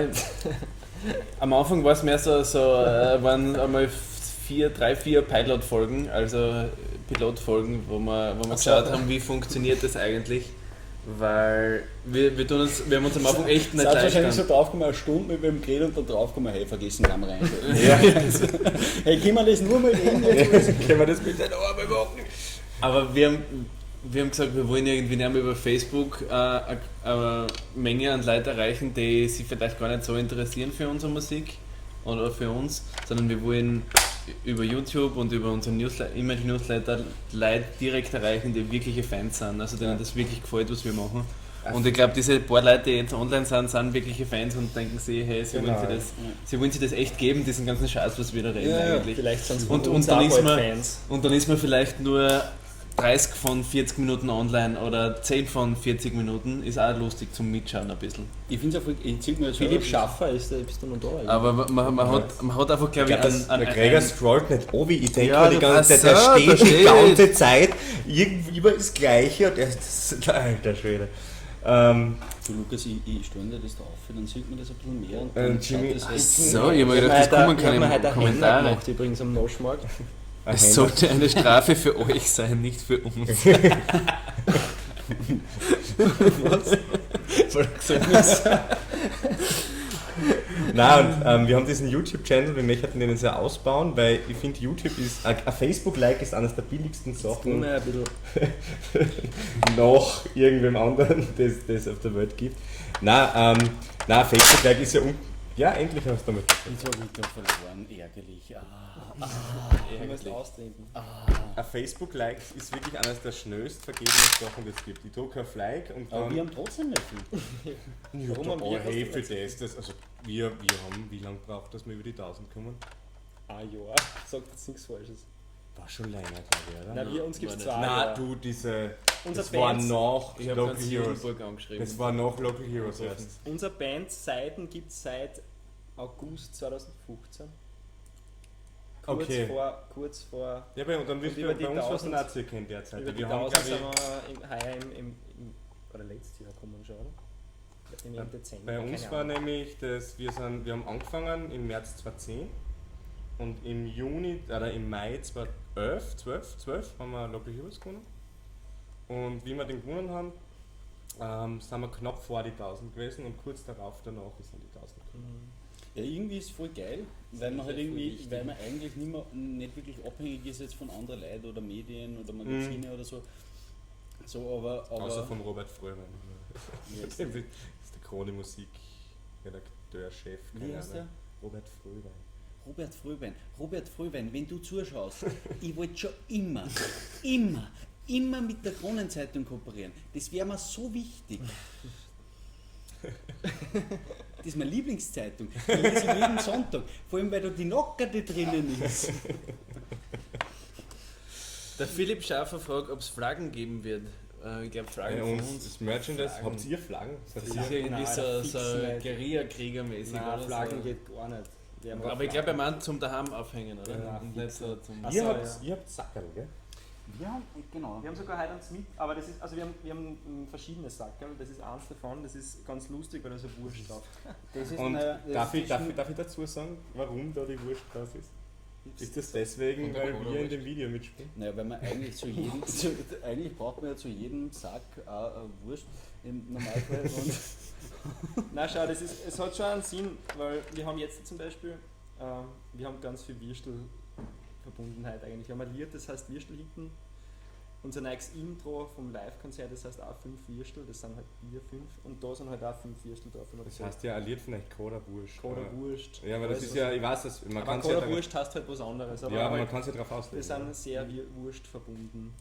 am Anfang war es mehr waren einmal 3, 4 Pilot-Folgen, also Pilotfolgen, wo wir geschaut haben, wie funktioniert das eigentlich. Weil wir haben uns am Anfang echt nicht Seid leicht wahrscheinlich so getan. draufgekommen, eine Stunde mit wem geredet und dann draufgekommen, hey, vergessen Kamera rein. Ja, Hey, können wir das nur mal reden jetzt? können wir das bitte noch einmal machen? Aber wir haben gesagt, wir wollen irgendwie nicht mehr über Facebook eine Menge an Leuten erreichen, die sich vielleicht gar nicht so interessieren für unsere Musik oder für uns, sondern wir wollen über YouTube und über unseren Image-Newsletter Leute direkt erreichen, die wirkliche Fans sind, also denen das wirklich gefällt, was wir machen. Und ich glaube, diese paar Leute, die jetzt online sind wirkliche Fans und denken sich, hey, sie wollen sich das echt geben, diesen ganzen Scheiß, was wir da reden eigentlich. Vielleicht sind es Und dann ist man vielleicht nur 30 von 40 Minuten online oder 10 von 40 Minuten, ist auch lustig zum Mitschauen ein bisschen. Ich finde es auch, ich ziehe mir jetzt Philipp Schaffer, bist du noch da? Aber man hat einfach, glaube ich, Der Gregor scrollt nicht wie ich denke Ja, die ganze Zeit, ach so, der da steht die steht. ganze Zeit irgendwie über das Gleiche und alter Schwede. Du Lukas, ich stelle dir das da auf, dann sieht man das ein bisschen mehr und dann Jimmy, schaut das weg. so, ich habe mir gedacht, das kommen Ich habe mir heute keine einen Händler Kommentare. gemacht, übrigens am Noschmarkt. Es sollte eine Strafe für euch sein, nicht für uns. Was? Nein, und wir haben diesen YouTube-Channel, wir möchten den sehr ausbauen, weil ich finde, YouTube ist, ein Facebook-Like ist eines der billigsten Sachen Nur ein bisschen. nach irgendwem anderen, das es auf der Welt gibt. Nein, Facebook-Like ist ja ja, endlich hast du damit. Jetzt habe ich da verloren, ärgerlich. Du musst austrinken. Ein Facebook-Like ist wirklich eines der schnellst vergebenen Sachen, die es gibt. Ich drücke auf Like und Aber dann... wir haben trotzdem nicht viel. Ja, Warum haben da, wir hey, was für das, also wir haben, wie lange braucht dass wir über die 1000 kommen? Ein Jahr. Sagt jetzt nichts Falsches. War schon länger, glaube ich, oder? Nein, uns gibt es War 2 nicht. Nein, Jahre. du, Unser das war Bands- nach Ich habe Local ganz Heroes. Judenburg angeschrieben. Das war nach Local Heroes erst. Unsere Bandseiten gibt es seit August 2015. Okay. Kurz vor Ja, und dann wirst Und du über die bei uns was 1000 dann auch circa in der Zeit. über die Wir haben, 1000 glaube sind wir heuer oder letztes Jahr kommen schon, oder? Im Dezember. bei uns keine war Ahnung. nämlich, wir haben angefangen im März 2010 und im Juni, oder im Mai 2012 haben wir Local Heroes gewonnen. Und wie wir den gewonnen haben, sind wir knapp vor die 1000 gewesen und kurz darauf danach sind die 1000 gekommen. Ja, irgendwie ist es voll geil, weil man halt irgendwie, weil man eigentlich nicht wirklich abhängig ist jetzt von anderen Leuten oder Medien oder Magazine oder so. Aber Außer von Robert Fröhmann. Ja, Das ist der Krone-Musik-Redakteur, Chef. Wie heißt der? Robert Fröhmann. Robert Fröhwein, wenn du zuschaust, ich wollte schon immer mit der Kronenzeitung kooperieren. Das wäre mir so wichtig. Das ist meine Lieblingszeitung. Die lese ich jeden Sonntag. Vor allem, weil da die Nockerte drinnen ist. Der Philipp Schaffer fragt, ob es Flaggen geben wird. Ich glaube, Fragen Bei von uns uns. das Merchandise, Flaggen. habt ihr Flaggen? Das ist Flaggen, irgendwie nein, so, der so fix nicht. Guerilla-Krieger-mäßig, Nein, oder? Flaggen So. geht gar nicht. Wir haben Aber ich glaube, er meint zum daheim aufhängen, oder? Ja, Und nicht so zum. Ach Ihr so, habt, ihr habt Sackerl, gell? Ja, genau. Wir haben sogar heute eins mit, aber das ist, also wir haben verschiedene Sackerl, das ist eins davon, das ist ganz lustig, weil da so Wurst drauf. Das ist Und eine- das darf ich ist dazu sagen, warum da die Wurst drauf ist? Ist das deswegen, Und der weil wir in Cola-Wurst. dem Video mitspielen? Naja, weil man eigentlich eigentlich braucht man ja zu jedem Sack auch eine Wurst im Normalfall. Und Na schau, es hat schon einen Sinn, weil wir haben jetzt zum Beispiel, wir haben ganz viel Würstelverbundenheit eigentlich. Wir haben ein Lied, das heißt Würstel hinten. Unser neues Intro vom Live-Konzert, das heißt auch 5 Würstel, das sind halt Bier 5 und da sind halt auch 5 Würstel drauf. Das heißt ja, ein Lied vielleicht Cola-Wurst. Cola-Wurst. Ja, aber das alles, ist ja, ich weiß es, man aber kann es ja, Cola-Wurst heißt halt was anderes. Aber ja, aber man halt, kann es ja drauf wir auslegen. sind sehr Wurst verbunden.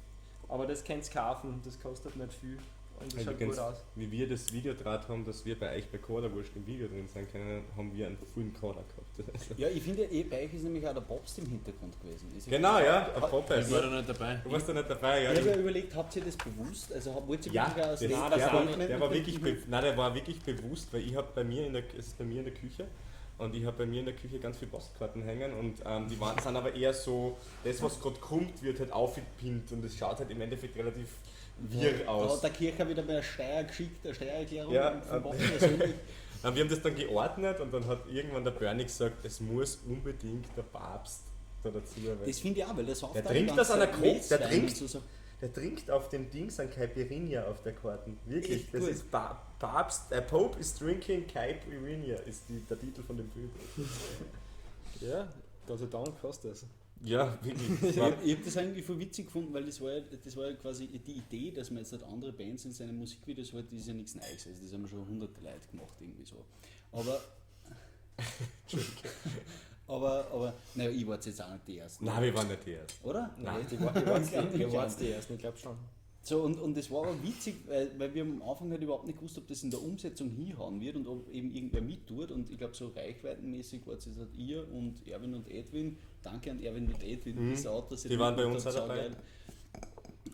Aber das könnt ihr kaufen, das kostet nicht viel und das schaut Übrigens, gut aus. wie wir das Video draht haben, dass wir bei euch bei Cola-Wurst im Video drin sein können, haben wir einen vollen Cola gehabt. Also ja, ich finde, bei euch ist nämlich auch der Popst im Hintergrund gewesen. Ist genau, ja, ein Popeye. Ich war da nicht dabei. Du warst da nicht dabei, ja. Ich habe ja überlegt, habt ihr das bewusst? Also wollt ihr Ja, wirklich aus der, Nein, der, das war, war- der, war wirklich der war wirklich bewusst, weil ich habe bei mir in der, es ist bei mir in der Küche und ich habe bei mir in der Küche ganz viele Postkarten hängen und die waren, sind aber eher so, das was gerade kommt, wird halt aufgepinnt und es schaut halt im Endeffekt relativ wirr Da aus. hat der Kircher wieder mal eine Steuer geschickt, eine Steuererklärung Ja, vom Popst persönlich. Wir haben das dann geordnet und dann hat irgendwann der Bernie gesagt, es muss unbedingt der Papst da dazu. Weil Das finde ich auch, weil der sauft Der auch trinkt die das ganze an der Zeit Coke, der Milzwein trinkt. und so. der trinkt auf dem Dings an Caipirinha auf der Karten. Wirklich, Echt das gut. ist Papst, Pope is drinking Caipirinha, ist der Titel von dem Film. Ja, Gott sei Dank hast du das. Ja, wirklich. Ich habe das eigentlich voll witzig gefunden, weil das war ja quasi die Idee, dass man jetzt halt andere Bands in seinen Musikvideos hat, das ist ja nichts Neues. Also das haben schon hunderte Leute gemacht, irgendwie so. Aber naja, ich war jetzt auch nicht die Ersten. Nein, wir waren nicht die Ersten. Oder? Nein, die waren die ersten, ich glaube schon. So, und das war aber witzig, weil wir am Anfang halt überhaupt nicht gewusst, ob das in der Umsetzung hinhauen wird und ob eben irgendwer mittut. Und ich glaube, so reichweitenmäßig war es jetzt halt ihr und Erwin und Edwin. Danke an Erwin und Edwin, das Auto. Die waren bei uns auch dabei.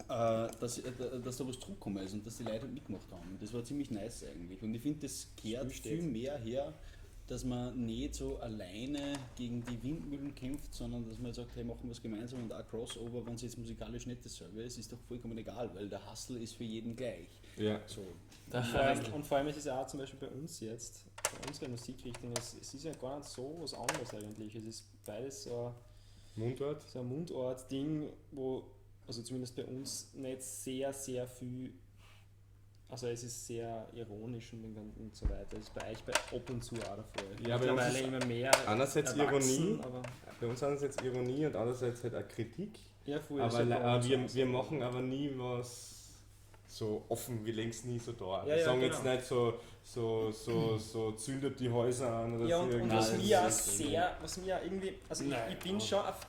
Dass da was zurückgekommen ist und dass die Leute halt mitgemacht haben. Das war ziemlich nice eigentlich. Und ich finde, das kehrt viel mehr her, dass man nicht so alleine gegen die Windmühlen kämpft, sondern dass man sagt, hey, machen wir es gemeinsam und auch Crossover, wenn es jetzt musikalisch nicht dasselbe ist, ist doch vollkommen egal, weil der Hustle ist für jeden gleich. Ja. So. Und vor allem ist es ja auch zum Beispiel bei uns jetzt, bei unserer Musikrichtung, es ist ja gar nicht so was anderes eigentlich. Es ist beides so Mundart? ein Mundort-Ding, wo, also zumindest bei uns, nicht sehr, sehr viel, also es ist sehr ironisch und so weiter. Das ist bei euch ab und zu auch der Fall. Ja, bei uns mittlerweile ist immer mehr einerseits erwachsen, Ironie. aber Bei uns einerseits Ironie und andererseits halt auch Kritik. ja, voll, Aber ist ja bei uns auch wir so. machen aber nie was so offen, wir legen es nie so da. Ja, Wir ja, sagen genau. jetzt nicht so zündet die Häuser an oder Ja, so und irgendwas. was mir auch sehr, was mir auch irgendwie, also ich bin schon auf,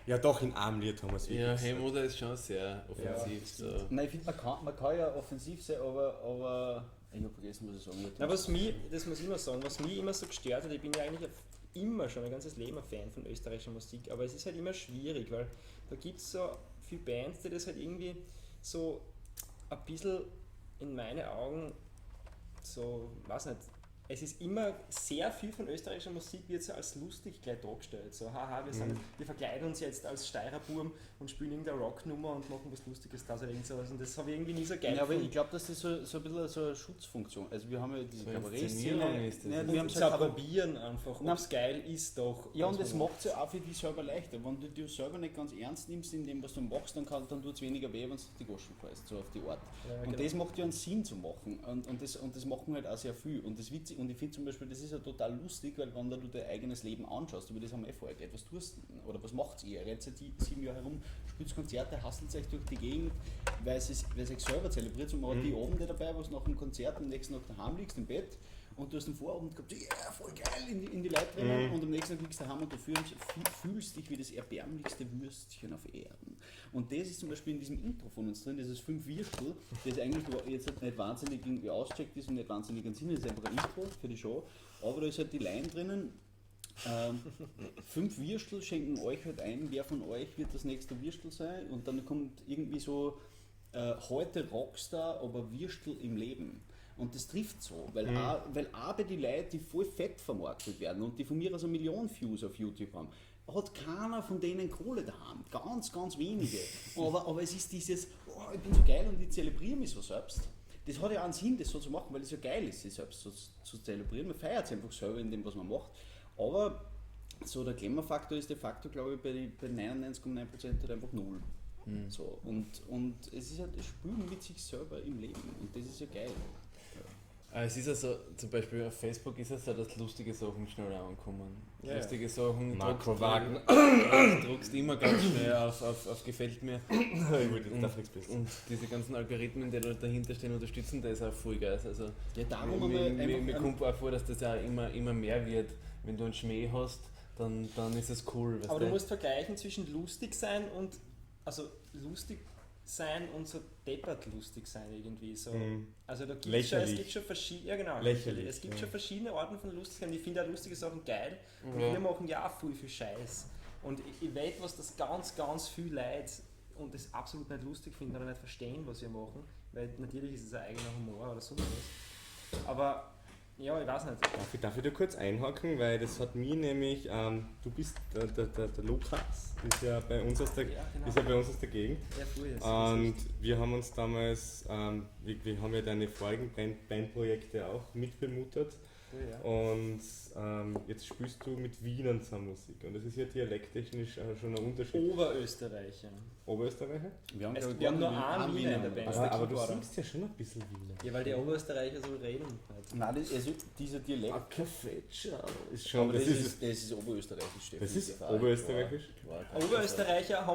Ja doch, in einem Lied haben wir es Ja, wirklich Hemoda ist schon sehr offensiv. So. Nein, ich finde, man kann ja offensiv sein, aber ich habe vergessen, was ich sagen wollte. na, das muss ich immer sagen, was mich immer so gestört hat, ich bin ja eigentlich immer schon mein ganzes Leben ein Fan von österreichischer Musik, aber es ist halt immer schwierig, weil da gibt es so viele Bands, die das halt irgendwie so ein bisschen in meine Augen so, weiß nicht, es ist immer sehr viel von österreichischer Musik wird so als lustig gleich dargestellt. So, haha, wir verkleiden uns jetzt als Steirerburm und spielen irgendeine Rocknummer und machen was Lustiges da oder irgend sowas. Und das habe ich irgendwie nie so geil Ja, aber gefunden. ich glaube, dass das so ein bisschen so eine Schutzfunktion. Also wir haben ja diese So Kabarettszene. Inszenierung ist das. Ja, Und wir haben zu halt aber probieren einfach, ob es geil ist doch. ja, und was das man macht es ja auch für dich selber leichter. Wenn du dich selber nicht ganz ernst nimmst in dem, was du machst, dann tut es weniger weh, wenn du die Goschen fällst, so auf die Art. Ja, Und genau. das macht ja einen Sinn zu machen. Und das machen halt auch sehr viel. Und das witzig, und ich finde zum Beispiel, das ist ja total lustig, weil wenn du dein eigenes Leben anschaust, über das haben wir vorher geredet, was tust du oder was macht ihr? Ihr rennt seit 7 Jahren herum, spielt Konzerte, hustelt euch durch die Gegend, weil es euch selber zelebriert. Und man hat die Abende dabei, wo du nach dem Konzert am nächsten Tag daheim liegst im Bett und du hast den Vorabend gehabt, ja, voll geil, in die Leute drinnen und am nächsten Tag liegst du daheim und du fühlst dich wie das erbärmlichste Würstchen auf Erden. Und das ist zum Beispiel in diesem Intro von uns drin, dieses 5 Würstel, das eigentlich jetzt nicht wahnsinnig irgendwie auscheckt ist und nicht wahnsinnig ein Sinn ist, einfach ein Intro für die Show, aber da ist halt die Line drinnen, 5 Würstel schenken euch halt ein, wer von euch wird das nächste Würstel sein und dann kommt irgendwie so heute Rockstar, aber Würstel im Leben. Und das trifft so, weil auch bei den Leuten, die voll fett vermarktet werden und die von mir aus 1 Million Views auf YouTube haben, hat keiner von denen Kohle daheim. Ganz, ganz wenige. Aber es ist dieses, oh, ich bin so geil und ich zelebriere mich so selbst. Das hat ja auch einen Sinn, das so zu machen, weil es ja geil ist, sich selbst so zu zelebrieren. Man feiert sich einfach selber in dem, was man macht. Aber so der Glamour-Faktor ist de facto, glaube ich, bei 99,9% halt einfach null. So, und es ist halt das Spielen mit sich selber im Leben und das ist ja geil. Es ist ja so, zum Beispiel auf Facebook ist es so, dass lustige Sachen schneller ankommen. Ja, lustige Sachen Makrowagen. druckst immer ganz schnell auf gefällt mir. Darf nichts besser. Und diese ganzen Algorithmen, die da dahinter stehen, unterstützen das auch voll geil. Also, Ja, darum mir kommt auch vor, dass das auch immer mehr wird. Wenn du einen Schmäh hast, dann ist es cool. Aber du musst vergleichen zwischen lustig sein und lustig sein und so deppert lustig sein irgendwie. So. Also da gibt's schon, es gibt schon verschiedene, ja genau, Lächerlich, es gibt ja. schon verschiedene Arten von Lustigkeit. Ich finde auch lustige Sachen geil und Ja. wir machen ja auch viel Scheiß. Und ich weiß, was das ganz, ganz viel Leute und das absolut nicht lustig finden oder nicht verstehen, was wir machen, weil natürlich ist es ein eigener Humor oder sonst was. Aber ja, ich weiß nicht. Darf ich da kurz einhaken, weil das hat mich nämlich, du bist der Lukas, ist ja bei uns aus der, Ja, genau. ist ja bei uns aus der Gegend. Ja, voll, das Und wir haben uns damals, wir haben ja deine vorigen Bandprojekte auch mitbemuttert. cool, ja. Und jetzt spielst du mit Wienern zusammen Musik. Und das ist ja dialekttechnisch schon ein Unterschied. Oberösterreicher. Oberösterreicher? Wir haben, Es glaub ich, wir haben nur einen einen Wiener in der dabei. Band. Aber du Keyboarder. singst ja schon ein bisschen Wiener. Ja, weil die Oberösterreicher so reden. Halt. Nein, also dieser Dialekt. Kaffeetschau ist schon, Aber das ist oberösterreichisch. das ist definitiv. oberösterreichisch. Klar. Oberösterreicher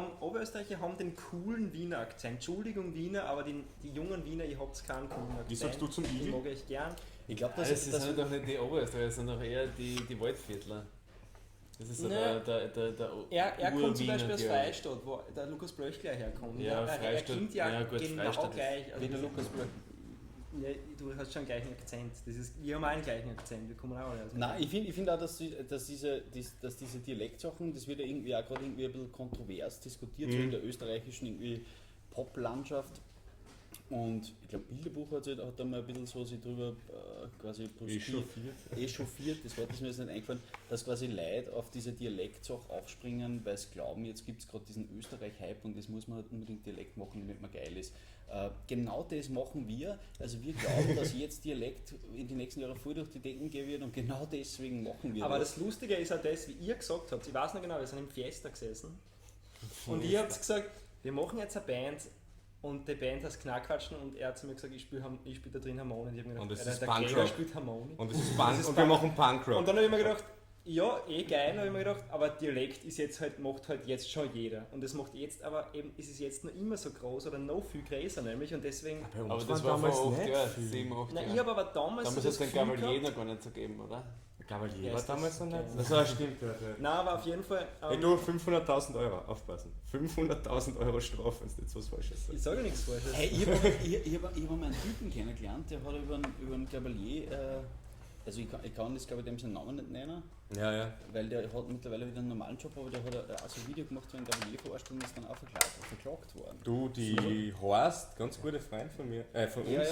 haben den coolen Wiener Akzent. Entschuldigung Wiener, aber die jungen Wiener, ihr habt keinen coolen Akzent. Wie sagst du zum Die Igel? mag ich gern. Ich glaube, Das das sind doch nicht die Oberösterreicher, sondern eher die Waldviertler. Das ist so Ne. der Er kommt zum Urwiener, Beispiel aus glaub ich. Freistadt, wo der Lukas Blöch gleich herkommt. Ja, er Freistadt- klingt ja, ja, gut, genau Freistadt ist- gleich. wie der Lukas Blöch. Ja, du hast schon den gleichen Akzent. Wir haben auch einen gleichen Akzent, wir kommen auch alle aus. Nein, ich find auch, dass diese Dialektsachen, das wird ja irgendwie auch gerade irgendwie ein bisschen kontrovers diskutiert, so in der österreichischen irgendwie Pop-Landschaft. Und ich glaube, Bilderbuch hat da mal ein bisschen so sich drüber quasi echauffiert, das Wort ist mir jetzt nicht eingefallen, dass quasi Leute auf diese Dialektsache aufspringen, weil sie glauben, jetzt gibt es gerade diesen Österreich-Hype und das muss man halt unbedingt Dialekt machen, damit man geil ist. Genau das machen wir. Also wir glauben, dass jetzt Dialekt in den nächsten Jahren voll durch die Decken gehen wird und genau deswegen machen wir Aber das Lustige ist auch das, wie ihr gesagt habt, ich weiß noch genau, wir sind im Fiesta gesessen und ihr habt gesagt, wir machen jetzt eine Band und die Band heißt Knackwatschen und er hat zu mir gesagt, ich spiel da drin Harmonien. Ich hab mir Und gedacht, das ist der Punkrock. Gregor spielt Harmonien. Und das ist Punk, und wir machen Punkrock. Und dann habe ich mir gedacht, ja, geil, habe ich mir gedacht, aber Dialekt ist jetzt halt, macht halt jetzt schon jeder. Und das macht jetzt aber eben, ist es jetzt noch immer so groß oder noch viel größer nämlich und deswegen. Bei uns Aber das waren war damals vor 8 nicht Jahren, viel. 7, 8 Nein, ich Jahren. habe aber damals Damals so hat es den Gefühl Gavalier gehabt- noch gar nicht so gegeben, oder? Gavalier Ja, war ist damals noch das- nicht. Das war stimmt. Ja. Nein, aber auf jeden Fall. Hey du, 500.000 Euro, aufpassen. 500.000 Euro Strafe, wenn du jetzt was Falsches Ich sagst. sage nichts Falsches. Hey, ich hab mal einen Typen kennengelernt, der hat über einen Gabalier, also ich kann das glaube ich dem seinen Namen nicht nennen, Ja. weil der hat mittlerweile wieder einen normalen Job, aber der hat also ein Video gemacht, wo ein Gabalier verarscht und ist dann auch verklagt worden. Du, die Horst, ganz gute Freund von mir, von uns, Ja,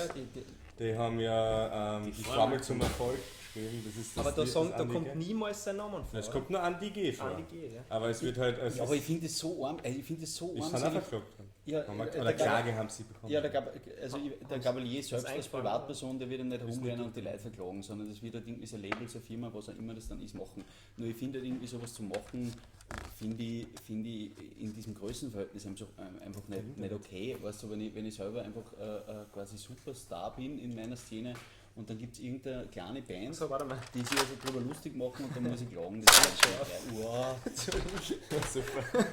die haben ja die Formel zum Erfolg geschrieben. Das ist das Aber da Andi kommt G. niemals sein Name vor. Es kommt nur Andi G vor. Andi G, ja. Aber es wird halt. Es ja aber ich finde das so arm, ich finde das so ist arm. dann auch verklagt worden. Ja, Oder Klage haben sie bekommen. Ja, der Gabalier selbst als eingespannt, Privatperson, der wird ja nicht rumrennen und die Leute verklagen, sondern das wird halt irgendwie so ein Label, so eine Firma, was auch immer das dann ist, machen. Nur ich finde halt irgendwie sowas zu machen, finde ich in diesem Größenverhältnis einfach nicht okay. Weißt du, wenn ich selber einfach quasi Superstar bin in meiner Szene und dann gibt es irgendeine kleine Band, So, warte mal. die sich also drüber lustig machen und dann muss ich klagen. Das ist halt schon wow. Super.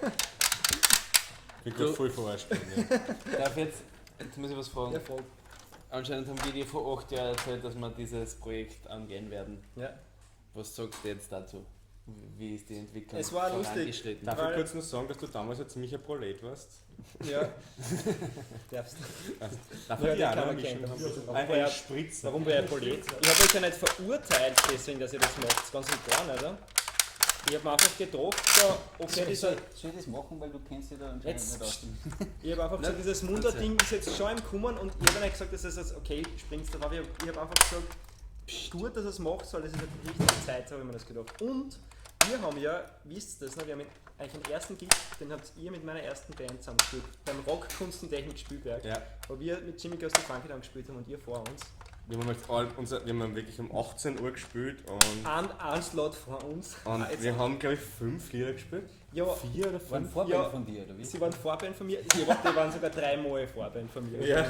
Ich bin gerade voll verarscht worden. Ja. Darf jetzt muss ich was fragen. Ja, voll. Anscheinend haben wir dir vor 8 Jahren erzählt, dass wir dieses Projekt angehen werden. Ja. Was sagst du jetzt dazu? Wie ist die Entwicklung Es war lustig. vorangeschritten? Darf Weil- ich kurz noch sagen, dass du damals ein ziemlicher Prolet warst? Ja. Darfst du. Darf Ja, ich den auch kann noch man ein kennen. bisschen? Warum Ein war er- Spritzer. Warum war er Polit? Ich habe euch ja nicht verurteilt, deswegen, dass ihr das macht. Ganz und gar nicht, oder? Ich habe mir einfach gedacht, so, okay, Soll ich das machen, weil du kennst dich da anscheinend Jetzt- nicht aus. ich habe einfach gesagt, dieses Mundart-Ding ist jetzt schon im Kommen und ich habe nicht gesagt, dass es okay, springst darauf. Ich habe einfach gesagt, gut, dass er es macht, weil das ist eine richtige Zeit, habe ich mir das gedacht. Und wir haben ja, wisst ihr das noch, wir haben eigentlich den ersten Gig, den habt ihr mit meiner ersten Band zusammengespielt, beim Rock-Kunst- und Technik-Spielberg, Ja. wo wir mit Jimmy Girls to Funky dann gespielt haben und ihr vor uns. Wir haben wirklich um 18 Uhr gespielt und Ein Slot vor uns. wir haben, glaube ich, 5 Lieder gespielt. Ja, 4 oder War ein 5. Vorbild Ja. von dir, oder wie? sie waren Vorband von mir, die waren sogar 3 Mal Vorband von mir. Ja.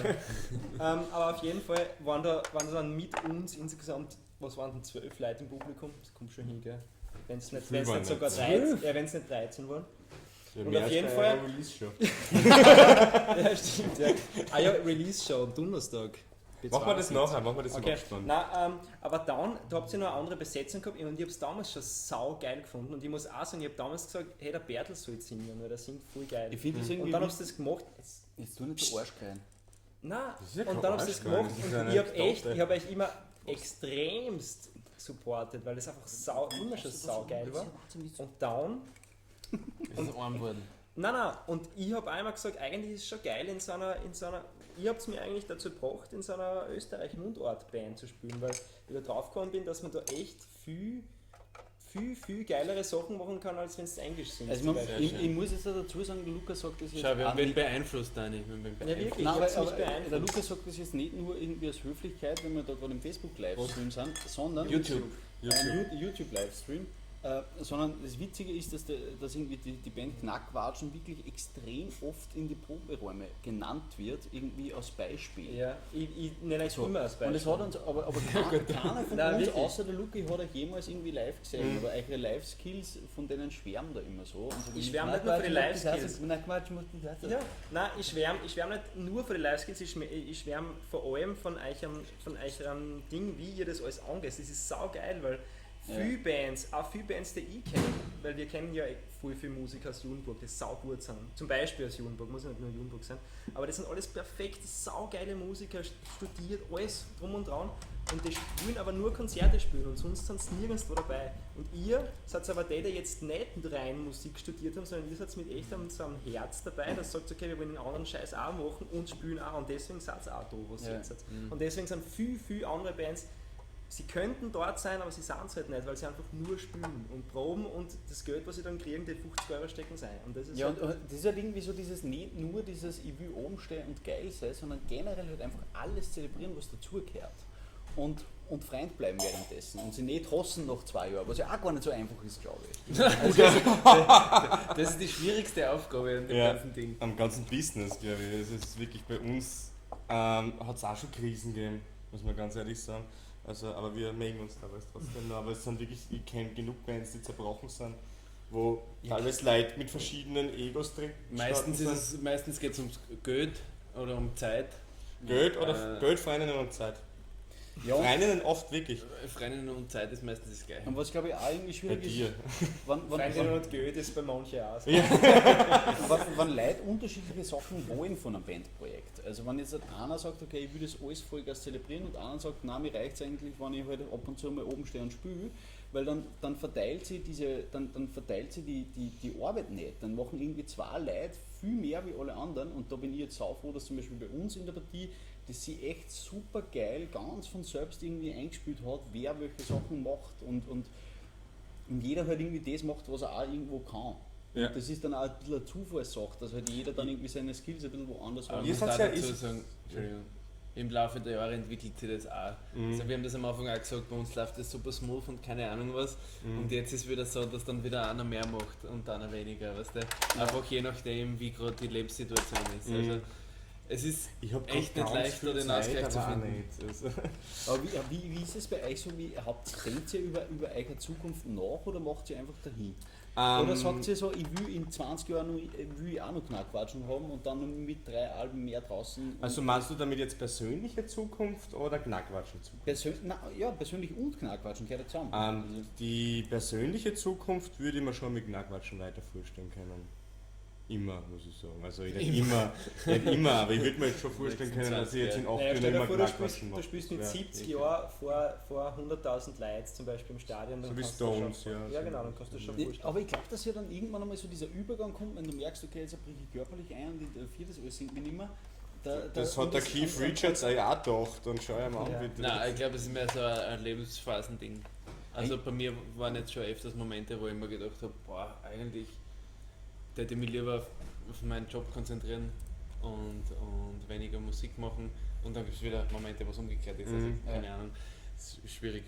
Aber auf jeden Fall waren da dann mit uns insgesamt, was waren denn, 12 Leute im Publikum? Das kommt schon hin, gell? Wenn es Viel waren nicht sogar nicht. 13, ja, wenn's nicht 13 waren. Ja, Und mehr auf als jeden bei Fall- einer Release-Show. Ja, stimmt, ja. Ah ja, Release-Show am Donnerstag. Machen wir das nachher, machen wir das Okay. im Abspann. Nein, aber dann, da habt ihr noch eine andere Besetzung gehabt und ich habe es damals schon sau geil gefunden und ich muss auch sagen, ich habe damals gesagt, hey, der Bertel soll jetzt singen, weil der singt voll geil. Ich finde das irgendwie. Und dann habt ihr das gemacht. Jetzt tu nicht so Arsch rein. Nein, Das ist ja und kein dann habt ihr das Arschgeil, gemacht das ist und eine ich habe Anekdote. euch immer extremst supportet, weil das einfach immer schon sau geil war. Und dann, Das ist arm geworden. nein, und ich habe einmal gesagt, eigentlich ist es schon geil in so einer, ihr habt es mir eigentlich dazu gebracht, in so einer Österreich-Mundart-Band zu spielen, weil ich da drauf gekommen bin, dass man da echt viel geilere Sachen machen kann, als wenn es Englisch singt. Also zum man, Beispiel. ich muss jetzt dazu sagen, der Lukas sagt das jetzt Schau, wir auch haben wen nicht. beeinflusst, Dani. Wir haben wen Ja, beeinflusst. wirklich, Nein, ich hab's aber, mich aber der beeinflusst. Lukas sagt das jetzt nicht nur irgendwie aus Höflichkeit, wenn wir da gerade im Facebook-Livestream sind, sondern YouTube. ein YouTube-Livestream. Sondern das Witzige ist, dass irgendwie die Band Knackwatschen wirklich extrem oft in die Proberäume genannt wird, irgendwie als Beispiel. Ja, ich nenne euch So. immer als Beispiel. Und es hat uns, aber keiner von Nein, uns, wirklich. außer der Luki, hat euch jemals irgendwie live gesehen. Aber eure Live-Skills, von denen schwärmen da immer so. Und so Ich schwärme nicht nur für die Live-Skills. Ja. Ja, nein, ich schwärme nicht nur für die Live-Skills, ich schwärme vor allem von eurem Ding, wie ihr das alles angeht. Das ist saugeil, weil viele Bands, die ich kenne, weil wir kennen ja viel Musiker aus Judenburg, die saugut sind. Zum Beispiel aus Judenburg, muss nicht nur Judenburg sein. Aber das sind alles perfekte, saugeile Musiker, studiert, alles drum und dran. Und die spielen aber nur Konzerte spielen und sonst sind sie nirgendwo dabei. Und ihr seid aber die jetzt nicht rein Musik studiert haben, sondern ihr seid mit echt so einem Herz dabei, das sagt, okay, wir wollen den anderen Scheiß auch machen und spielen auch. Und deswegen seid ihr auch da, wo ihr seid. Und deswegen sind viel andere Bands, sie könnten dort sein, aber sie sind es halt nicht, weil sie einfach nur spielen und proben und das Geld, was sie dann kriegen, die 50 Euro stecken sein. Und das ist Ja, halt, und das ist halt irgendwie so dieses, nicht nur dieses, ich will oben stehen und geil sein, sondern generell halt einfach alles zelebrieren, was dazugehört. Und Freund bleiben währenddessen und sie nicht hassen nach 2 Jahren, was ja auch gar nicht so einfach ist, glaube ich. Das ist die schwierigste Aufgabe an dem Ja. ganzen Ding. Am ganzen Business, glaube ich. Es ist wirklich bei uns, hat es auch schon Krisen gegeben, muss man ganz ehrlich sagen. Also, aber wir mögen uns teilweise trotzdem noch. Aber es sind wirklich, ich kenne genug Bands, die zerbrochen sind, wo teilweise Leute mit verschiedenen Egos drin Meistens geht es ums Geld oder um Zeit. Geld oder Geld, Freundinnen und Zeit. Ja, und, Freundinnen oft wirklich. Freundinnen und Zeit ist meistens das Gleiche. und was glaube ich auch irgendwie Bei schwierig dir. ist, wenn Freundinnen und Geld ist bei manchen auch so. wenn Leute unterschiedliche Sachen wollen von einem Bandprojekt. Also wenn jetzt einer sagt, okay, ich will das alles Vollgas zelebrieren und einer sagt, nein, mir reicht es eigentlich, wenn ich halt ab und zu mal oben stehe und spiele, weil dann verteilt sie die Arbeit nicht. Dann machen irgendwie 2 Leute viel mehr wie alle anderen und da bin ich jetzt sau froh, dass zum Beispiel bei uns in der Partie, dass sie echt super geil ganz von selbst irgendwie eingespielt hat, wer welche Sachen macht und jeder halt irgendwie das macht, was er auch irgendwo kann. Ja. Und das ist dann auch ein bisschen eine Zufallssache, dass halt jeder dann irgendwie seine Skills ein bisschen woanders Aber hat. Ihr ich muss seid da ja- dazu ist- sagen, Entschuldigung, im Laufe der Jahre entwickelt sich das auch. Also wir haben das am Anfang auch gesagt, bei uns läuft das super smooth und keine Ahnung was. Und jetzt ist wieder so, dass dann wieder einer mehr macht und einer weniger, weißt du? Einfach je nachdem, wie gerade die Lebenssituation ist. Also es ist Ich habe echt nicht leicht, da den Ausgleich zu finden. Also, Aber wie ist es bei euch so? Denkt ihr über eure Zukunft nach oder macht ihr einfach dahin? Oder sagt ihr so, ich will in 20 Jahren will ich auch noch Knackwatschen haben und dann noch mit 3 Alben mehr draußen? also meinst du damit jetzt persönliche Zukunft oder Knackwatschen Zukunft? Persönlich und Knackwatschen gehört ja zusammen. Also, Die persönliche Zukunft würde ich mir schon mit Knackwatschen weiter vorstellen können. Immer, muss ich sagen. Also nicht immer, aber ich würde mir jetzt schon vorstellen können, dass ich jetzt in 8 Naja, Jahren stell immer dir vor, du Knackwatschen mache. spielst mit Ja. 70 Jahren vor 100.000 Leuten zum Beispiel im Stadion. So dann wie kannst du schon- Stones, ja. Ja, genau, dann kannst du schon vorstellen. Aber ich glaube, dass ja dann irgendwann einmal so dieser Übergang kommt, wenn du merkst, okay, jetzt breche ich körperlich ein und ich darf das alles irgendwie nicht mehr. Das hat der Keith Richards auch gedacht und schau ihm an, Ja. bitte. Nein, ich glaube, es ist mehr so ein Lebensphasending. Also bei mir waren jetzt schon öfters Momente, wo ich mir gedacht habe, boah, eigentlich hätte ich mich lieber auf meinen Job konzentrieren und weniger Musik machen. Und dann gibt es wieder Momente, wo es umgekehrt ist. Also, keine Ahnung, es ist schwierig.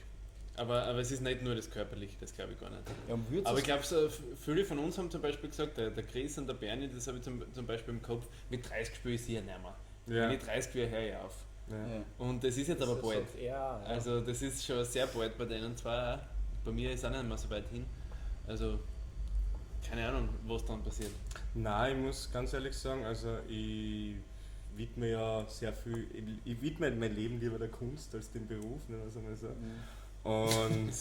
Aber es ist nicht nur das Körperliche, das glaube ich gar nicht. Ja, und würdest Aber du- ich glaube, so viele von uns haben zum Beispiel gesagt, der Chris und der Bernie, das habe ich zum Beispiel im Kopf, mit 30 spiele ich sicher nicht mehr. Ja. Wenn ich 30 wäre, höre ich auf. Ja. Ja. Und das ist jetzt aber bald. Ja, Also das ist schon sehr bald bei denen zwei auch. Bei mir ist auch nicht mehr so weit hin. Also keine Ahnung, was dann passiert. Nein, ich muss ganz ehrlich sagen, also ich widme ja sehr viel, ich widme mein Leben lieber der Kunst als dem Beruf, ne, also mal so. Und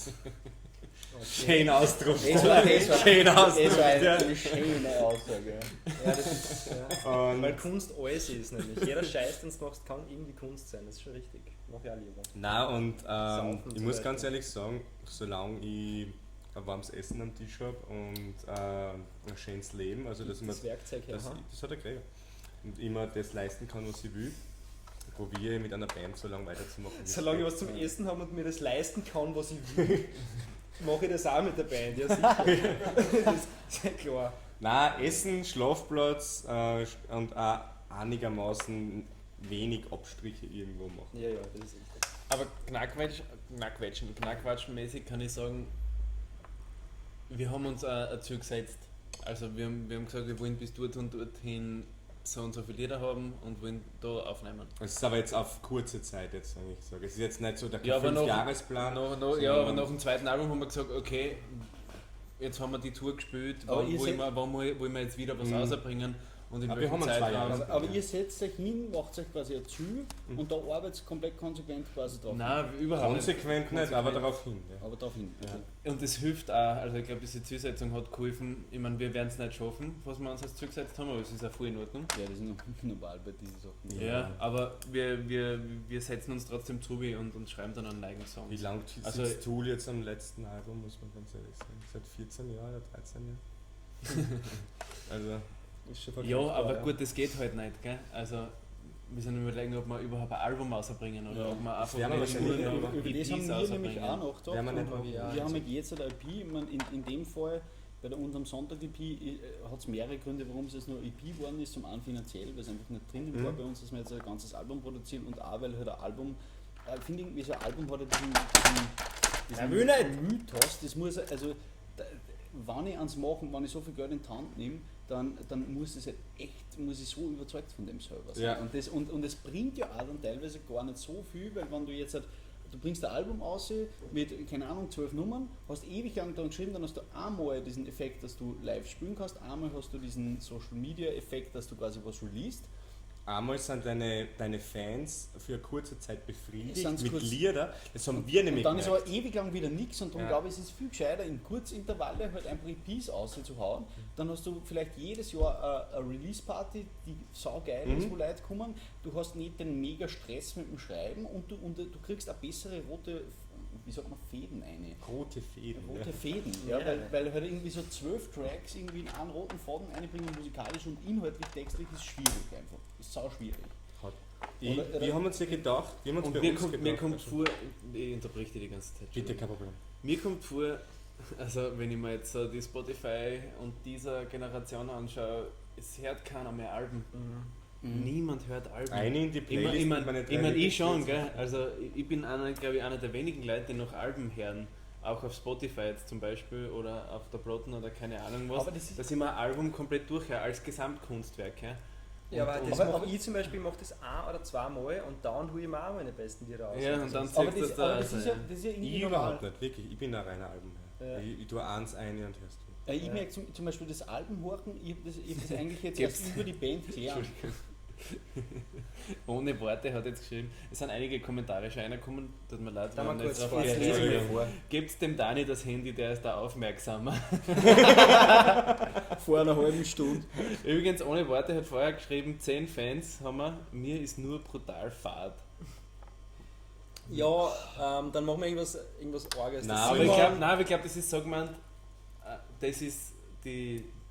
schön Ausdruck. Es war Schön Ausdruck. Ja. eine schöne Aussage. Ja, das ist, ja. Und Weil Kunst alles ist nämlich. Jeder Scheiß, den du machst, kann irgendwie Kunst sein. Das ist schon richtig. Mach ich auch lieber. nein, und Saufen ich zum muss Beispiel. ganz ehrlich sagen, solange ich ein warmes Essen am Tisch habe und ein schönes Leben, also dass ich mir Das Werkzeug her. das, ha? das hat er gekriegt. Und ich mir das leisten kann, was ich will, probiere ich mit einer Band so lange weiterzumachen. wie es Solange ich geht. was zum Essen habe und mir das leisten kann, was ich will, mache ich das auch mit der Band. Ja, sicher. Das ist ja klar. Nein, Essen, Schlafplatz und auch einigermaßen wenig Abstriche irgendwo machen. Ja, ja, das ist richtig. Aber knackwatschenmäßig kann ich sagen, wir haben uns ein Ziel gesetzt. Also wir haben gesagt, wir wollen bis dort und dorthin so und so viele Lieder haben und wollen da aufnehmen. Es ist aber jetzt auf kurze Zeit jetzt, wenn ich sage. Es ist jetzt nicht so der Ja, aber noch- 5-Jahresplan. Aber nach dem zweiten Album haben wir gesagt, okay, jetzt haben wir die Tour gespielt, Aber wann ihr wollen wir jetzt wieder was rausbringen und in Aber wir welchem haben einen Zeitraum. Zweijahres- Aber ihr setzt euch hin, macht euch quasi ein Ziel und da arbeitet ihr komplett konsequent quasi drauf. Nein, überhaupt Konsequent nicht, aber darauf hin. Ja. Aber darauf hin. Ja. Okay. Und es hilft auch, also ich glaube, diese Zielsetzung hat geholfen. Ich meine, wir werden es nicht schaffen, was wir uns als Ziel gesetzt haben, aber es ist auch voll in Ordnung. Ja, das ist noch normal bei diesen Sachen. Ja, aber wir setzen uns trotzdem zu und schreiben dann einen eigenen Song. Wie lange Also- sitzt Tool jetzt am letzten Album, muss man ganz ehrlich sagen? Seit 14 Jahren oder 13 Jahren? Also, Ist schon Ja, vergleichbar, aber gut, das geht halt nicht, gell? Also wir sind überlegen, ob wir überhaupt ein Album rausbringen oder Ja. ob wir einfach werden wir nur wahrscheinlich noch nicht, Über das EPs haben wir nämlich rausbringen. auch nachgedacht. Werden wir nicht Und machen. wir haben jetzt eine EP, ich meine, in dem Fall bei der unserem Sonntag-EP hat es mehrere Gründe, warum es jetzt nur EP geworden ist. Zum einen finanziell, weil es einfach nicht drin war bei uns, dass wir jetzt ein ganzes Album produzieren und auch, weil halt ein Album, finde ich, wie so ein Album hat ja diesen will nicht. Mythos, das muss, also, wenn ich eins mache, wenn ich so viel Geld in die Hand nehme, dann muss es halt echt, muss ich so überzeugt von dem selber sein. Ja. Und es bringt ja auch dann teilweise gar nicht so viel, weil wenn du jetzt halt, du bringst ein Album aus mit, keine Ahnung, 12 Nummern, hast ewig lang daran geschrieben, dann hast du einmal diesen Effekt, dass du live spielen kannst, einmal hast du diesen Social Media Effekt, dass du quasi was released. einmal sind deine Fans für eine kurze Zeit befriedigt Sind's mit kurz- Lieder. Das haben wir nämlich Und dann ist aber gemerkt. ewig lang wieder nichts und darum Ja. glaube ich, es ist viel gescheiter, in Kurzintervalle halt einfach EPs auszuhauen. Dann hast du vielleicht jedes Jahr eine Release-Party, die saugeil ist, wo Leute kommen. Du hast nicht den mega Stress mit dem Schreiben und du kriegst eine bessere rote, wie sagt man, Fäden eine. Rote Fäden. Rote Fäden, ja, weil halt irgendwie so 12 Tracks irgendwie in einen roten Faden einbringen, musikalisch und inhaltlich, textlich ist schwierig einfach. Ist sau schwierig. Wir haben uns ja gedacht, wir haben uns Und bei mir uns kommt, gedacht, mir kommt also- vor, ich unterbreche dich die ganze Zeit. Bitte, kein Problem. Mir kommt vor, also wenn ich mir jetzt so die Spotify und dieser Generation anschaue, es hört keiner mehr Alben. Niemand hört Alben. Eine in die Playlist. Ich mit meine meinen ich, mein, ich schon, Lieblingssongs. gell? Also ich bin glaube ich, einer der wenigen Leute, die noch Alben hören. Auch auf Spotify jetzt zum Beispiel oder auf der Platten oder keine Ahnung was. Aber das ist- dass ich mir ein Album komplett durchhöre, als Gesamtkunstwerk. Ja? Ja, aber Und- das aber- mache ich zum Beispiel, mache das ein oder zweimal und dann hole ich mir auch meine besten Lieder raus. Ja, und dann Aber zeigst du das, das aber da. das, ist ja, das ist ja irgendwie Ich normal. überhaupt nicht, wirklich. Ich bin ein reiner Albumhörer. Ja. Ich tue eins eine und hörst du. Ich merke zum Beispiel das Album horchen, ich hab das eigentlich jetzt erst über die Band gelernt. Ohne Worte hat jetzt geschrieben, es sind einige Kommentare schon reingekommen, tut mir leid, Da mal kurz drauf vorlesen. reagiert. vor. Gebt dem Dani das Handy, der ist da aufmerksamer. Vor einer halben Stunde. Übrigens, ohne Worte hat vorher geschrieben, 10 Fans haben wir, mir ist nur brutal fad. Ja, dann machen wir irgendwas Arges. Nein, Das Aber Simon- ich glaube, das ist so gemeint, das ist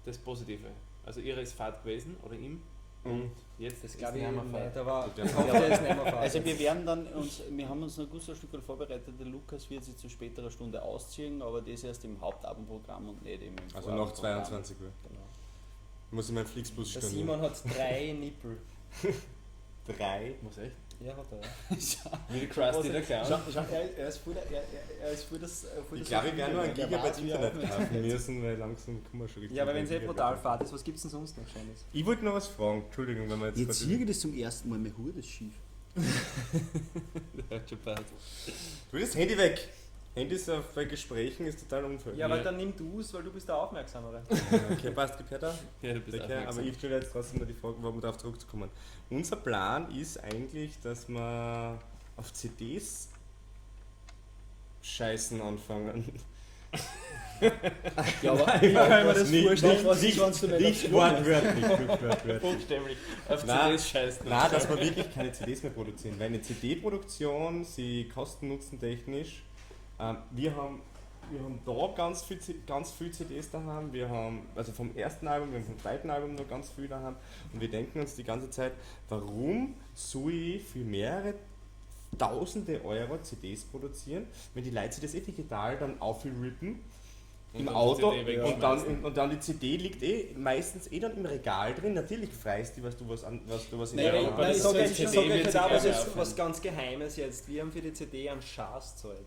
das Positive. Also ihre ist fad gewesen, oder ihm, und jetzt Das ist glaube ich nicht mehr nicht, fad. aber Der ich hoffe, der ist nicht mehr Fahrt. Also wir werden dann wir haben uns noch gut so ein Stück weit vorbereitet, der Lukas wird sich zu späterer Stunde ausziehen, aber das erst im Hauptabendprogramm und nicht im Also nach Vorabendprogramm. 22 Uhr. Genau. Muss ich meinen Flixbus Der stornieren. Simon hat 3 Nippel. 3? Was echt? Ja, hat er. Ja. Wie Krusty der Clown. Schau, er ist voll das. Ich glaube, ich werde nur ein Der Gigabyte weiß, wie er Internet aufmerksam kaufen ist. müssen, weil langsam kommen wir schon richtig. Ja, aber wenn es Gigabyte. brutal fad ist, was gibt es denn sonst noch Schönes? Ich wollte noch was fragen, Entschuldigung, wenn wir jetzt. Jetzt sehe ich das zum ersten Mal, meine Hure ist schief. Der hat schon passt. Du das Handy weg! Handys bei Gesprächen ist total unfair. Ja, aber dann nimm du es, weil du bist der Aufmerksamere. Okay, passt, gib her da. Ja, du bist Okay, aber aufmerksam. ich stelle jetzt trotzdem noch die Frage, warum darauf zurückzukommen. Unser Plan ist eigentlich, dass wir auf CDs scheißen anfangen. Ja, aber Nein, kann mir das nicht, vorstellen. was kannst du mir nicht dazu wortwörtlich, nicht wortwörtlich. Buchstäblich. Auf Nein. CDs scheißen. Nein, dass wir wirklich keine CDs mehr produzieren, weil eine CD-Produktion, sie kosten-nutzen-technisch, wir haben da ganz viel CDs daheim, wir haben, also vom ersten Album, wir haben vom zweiten Album noch ganz viel daheim und wir denken uns die ganze Zeit, warum soll ich für mehrere Tausende Euro CDs produzieren, wenn die Leute sich das digital dann aufrippen Und im dann Auto die CD und dann die CD liegt meistens dann im Regal drin, natürlich freist die, was du was in Nein, der nein, Hand Nein, hast. ich das sage ist jetzt, so ich ein sag CD jetzt wird da sich was, gerne was ganz Geheimes jetzt. Wir haben für die CD einen Schaß gezahlt.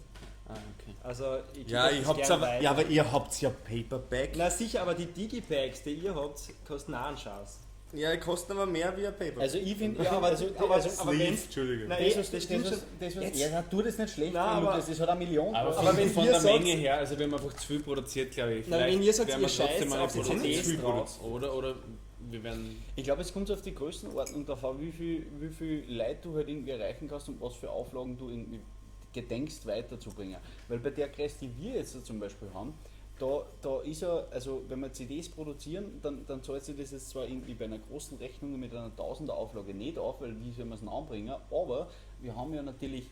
Ah, okay. Also, ich Ja, gebe ich das hab's gern aber, weiter. ja, aber ihr habt ja Paperback. Na sicher, aber die Digibags, die ihr habt, kosten auch einen Schaß. Ja, die kosten aber mehr wie ein Paperback. Also ich finde, Ja, aber- aber Sleeve, wenn's- Entschuldigung. Nein, das, das das, stimmt das, schon. das, Jetzt- ja, tu das nicht schlecht, Nein, aber- Lukas, das hat eine Million. Aber, Aber wenn von ihr der sagt- Menge her, also wenn man einfach zu viel produziert, glaube ich, Nein, vielleicht wenn ihr sagt, werden ihr wir trotzdem scheißt mal auf die produzieren. CDs drauf. Oder wir werden... Ich glaube, es kommt auf die Größenordnung darauf an, wie viel Leute du halt irgendwie erreichen kannst und was für Auflagen du irgendwie gedenkst weiterzubringen. Weil bei der Größe, die wir jetzt zum Beispiel haben, da ist ja, also wenn wir CDs produzieren, dann zahlt sich das jetzt zwar irgendwie bei einer großen Rechnung mit einer 1000er Auflage nicht auf, weil wie soll man es denn anbringen, aber wir haben ja natürlich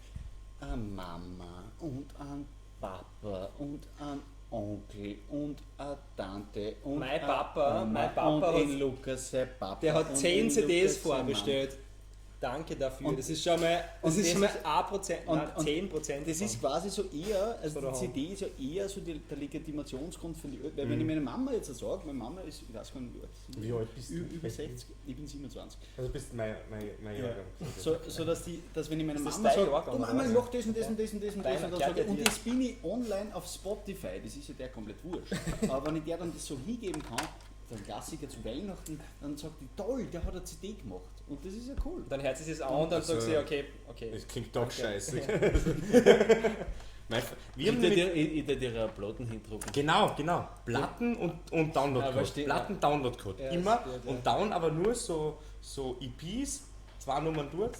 eine Mama und einen Papa und einen Onkel und eine Tante und Mein eine Papa- Oma mein Papa und hat- den Lukas, sein Papa. Der hat und 10 den CDs Lukas, sein vorbestellt. Danke dafür. Und- das ist schon mal, und das ist das schon mal ist- 1%, und- nein, und 10%. Das ist quasi so eher, also Oder die CD ist ja eher so der Legitimationsgrund für die, weil wenn ich meine Mama jetzt sage, meine Mama ist, ich weiß gar nicht, Wie alt bist du? über 60, ich bin 27. Also bist mein Jahrgang. So dass wenn ich meine Ist das Mama dein sage, Jahrgang, oh oder Mama, was? ich mach das und das und das und das und das Deiner und dann gehört sage ich, ja und dir. das bin ich online auf Spotify, das ist ja der komplett wurscht. Aber wenn ich der dann das so hingeben kann, der Klassiker zu Weihnachten, dann sagt die, toll, der hat eine CD gemacht. Und das ist ja cool. Dann hört sie es an und dann Also- sagt sie, okay. Das klingt doch Danke. scheiße. Wir Ich haben würde nämlich, dir eine Platten hindrucken. genau. Platten und Aber Download-Code. steht- Platten-Download-Code. Ja, Immer. das geht, ja. Und down aber nur so EPs, 2 Nummern dort,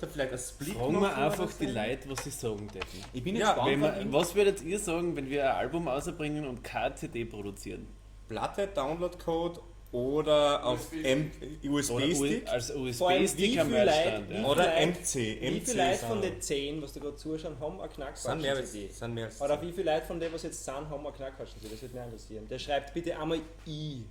dann vielleicht ein Split. Fragen noch wir so einfach oder die so. Leute, was sie sagen dürfen. Ich bin Ja, gespannt, Wenn wann wir, was würdet ihr sagen, wenn wir ein Album rausbringen und keine CD produzieren? Platte, Download-Code oder auf USB-Stick Als Vor allem, USB-Stick am Mehrstand. wie Ja. oder Leute- MC. Wie MC viele Leute sind- von den 10, was da gerade zuschauen, haben eine sind Knackbatschen mehr als CD? sind mehr als Oder wie viele Leute von denen, was jetzt sind, haben eine Knackbatschen CD? Das würde mich interessieren. Der schreibt bitte einmal I.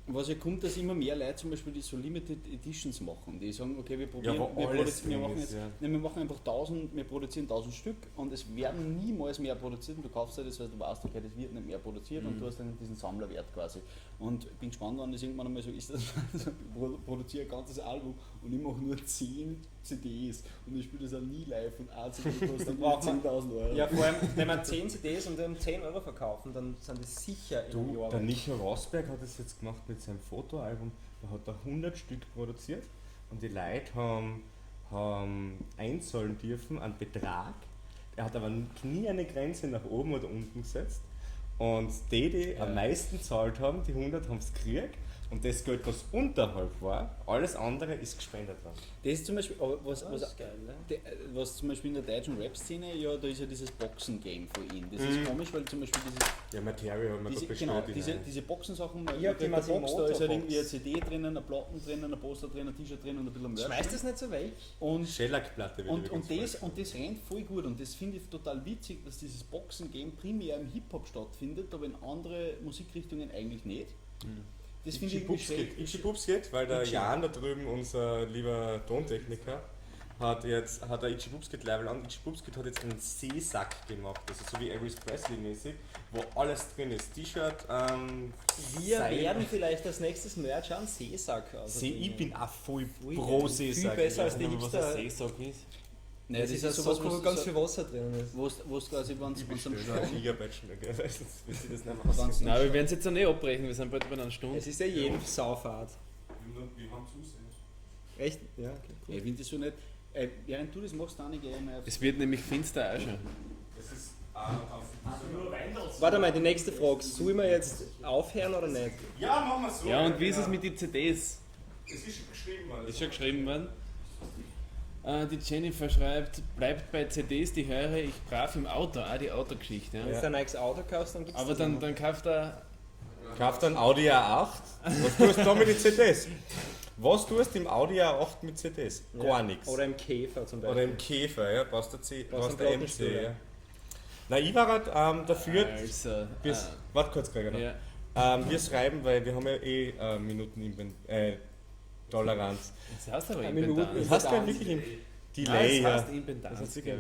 was ja kommt, dass immer mehr Leute zum Beispiel die so Limited Editions machen. Die sagen, okay, wir probieren, wo wir, alles wir drin machen ist, jetzt, ja. nein, wir machen einfach 1000, wir produzieren 1000 Stück und es werden niemals mehr produziert und du kaufst halt das, weil du weißt, okay, das wird nicht mehr produziert und du hast dann diesen Sammlerwert quasi. Und ich bin gespannt, wann das irgendwann einmal so ist, dass ich produziere ein ganzes Album und ich mache nur 10 CDs und ich spiele das auch nie live und ein CD kostet dann Braucht man- 10.000 Euro. Ja, vor allem, wenn wir 10 CDs und um 10 Euro verkaufen, dann sind das sicher im Du, Jahr. der Nico Rosberg hat das jetzt gemacht mit seinem Fotoalbum. Da hat er 100 Stück produziert und die Leute haben einzahlen dürfen an Betrag. Er hat aber nie eine Grenze nach oben oder unten gesetzt. Und die am meisten zahlt haben, die 100 haben es gekriegt. Und das Geld, was unterhalb war, alles andere ist gespendet worden. Das ist zum Beispiel, aber was geil, ne? was zum Beispiel in der deutschen Rap-Szene, ja, da ist ja dieses Boxen-Game von ihm. Das ist komisch, weil zum Beispiel Ja, Materia haben wir diese, gerade genau, bestellt. diese Boxen-Sachen, Ich hab die Box, da ist Matsumoto halt irgendwie eine Box. CD drinnen, eine Platten drinnen, ein Poster drinnen, ein T-Shirt drinnen und ein bisschen Merch. Schmeißt das nicht so weg? Und Shellac-Platte wird Und übrigens das rennt voll gut und das finde ich total witzig, dass dieses Boxen-Game primär im Hip-Hop stattfindet, aber in andere Musikrichtungen eigentlich nicht. Das finde ich irgendwie schräg. Itchy Pups geht, weil der Itchy. Jan da drüben, unser lieber Tontechniker, hat ein Itchy Pups Kit Level an. Itchy Pups Kit hat jetzt einen Seesack gemacht, also so wie Elvis Presley mäßig, wo alles drin ist. T-Shirt, Wir Seil. werden vielleicht als nächstes Merch einen Seesack aus. Ich bin auch voll Ui, pro viel Seesack. besser als die was ein Hipster. Seesack ist. Nein, Das ist ein Sack, wo ganz viel Wasser drin ist. Wo es quasi, wenn es am ein Gigabyte schnell, gell? Weil sonst willst du das nicht mehr aussehen. Nein, wir werden es jetzt noch nicht abbrechen, wir sind bald bei einer Stunde. Es ist ja jeden Saufahrt. Wir haben zusehen. Echt? Ja, okay. Ich finde das so nicht. Während du das machst, dann gehe ich mal auf. Es wird nämlich finster auch schon. Das ist auf. Nur Weindels. Warte mal, die nächste Frage. Sollen wir jetzt aufhören oder nicht? Ja, machen wir so. Ja, und wie ist es mit den CDs? Es ist schon geschrieben worden. Ist schon geschrieben worden. Die Jennifer schreibt, bleibt bei CDs, die höre ich brav im Auto. Ah, die Autogeschichte. Wenn Ja. du ein neues Auto kaufst, dann gibt's Aber das dann, noch. dann kauft er. Kauft ein Audi A8. Was tust du da mit den CDs? Was tust du im Audi A8 mit CDs? Gar nichts. Oder im Käfer zum Beispiel. Oder im Käfer, ja, brauchst du Brauchst der einen MC. Plattenspieler. Ja. Nein, ich war halt dafür. Also, Warte kurz, Gregor. noch. ja. Wir schreiben, weil wir haben ja Minuten Toleranz. Das heißt aber Eine Inventar. Minute. Hast du ja wirklich im Delay? Das Ja. heißt Inventar.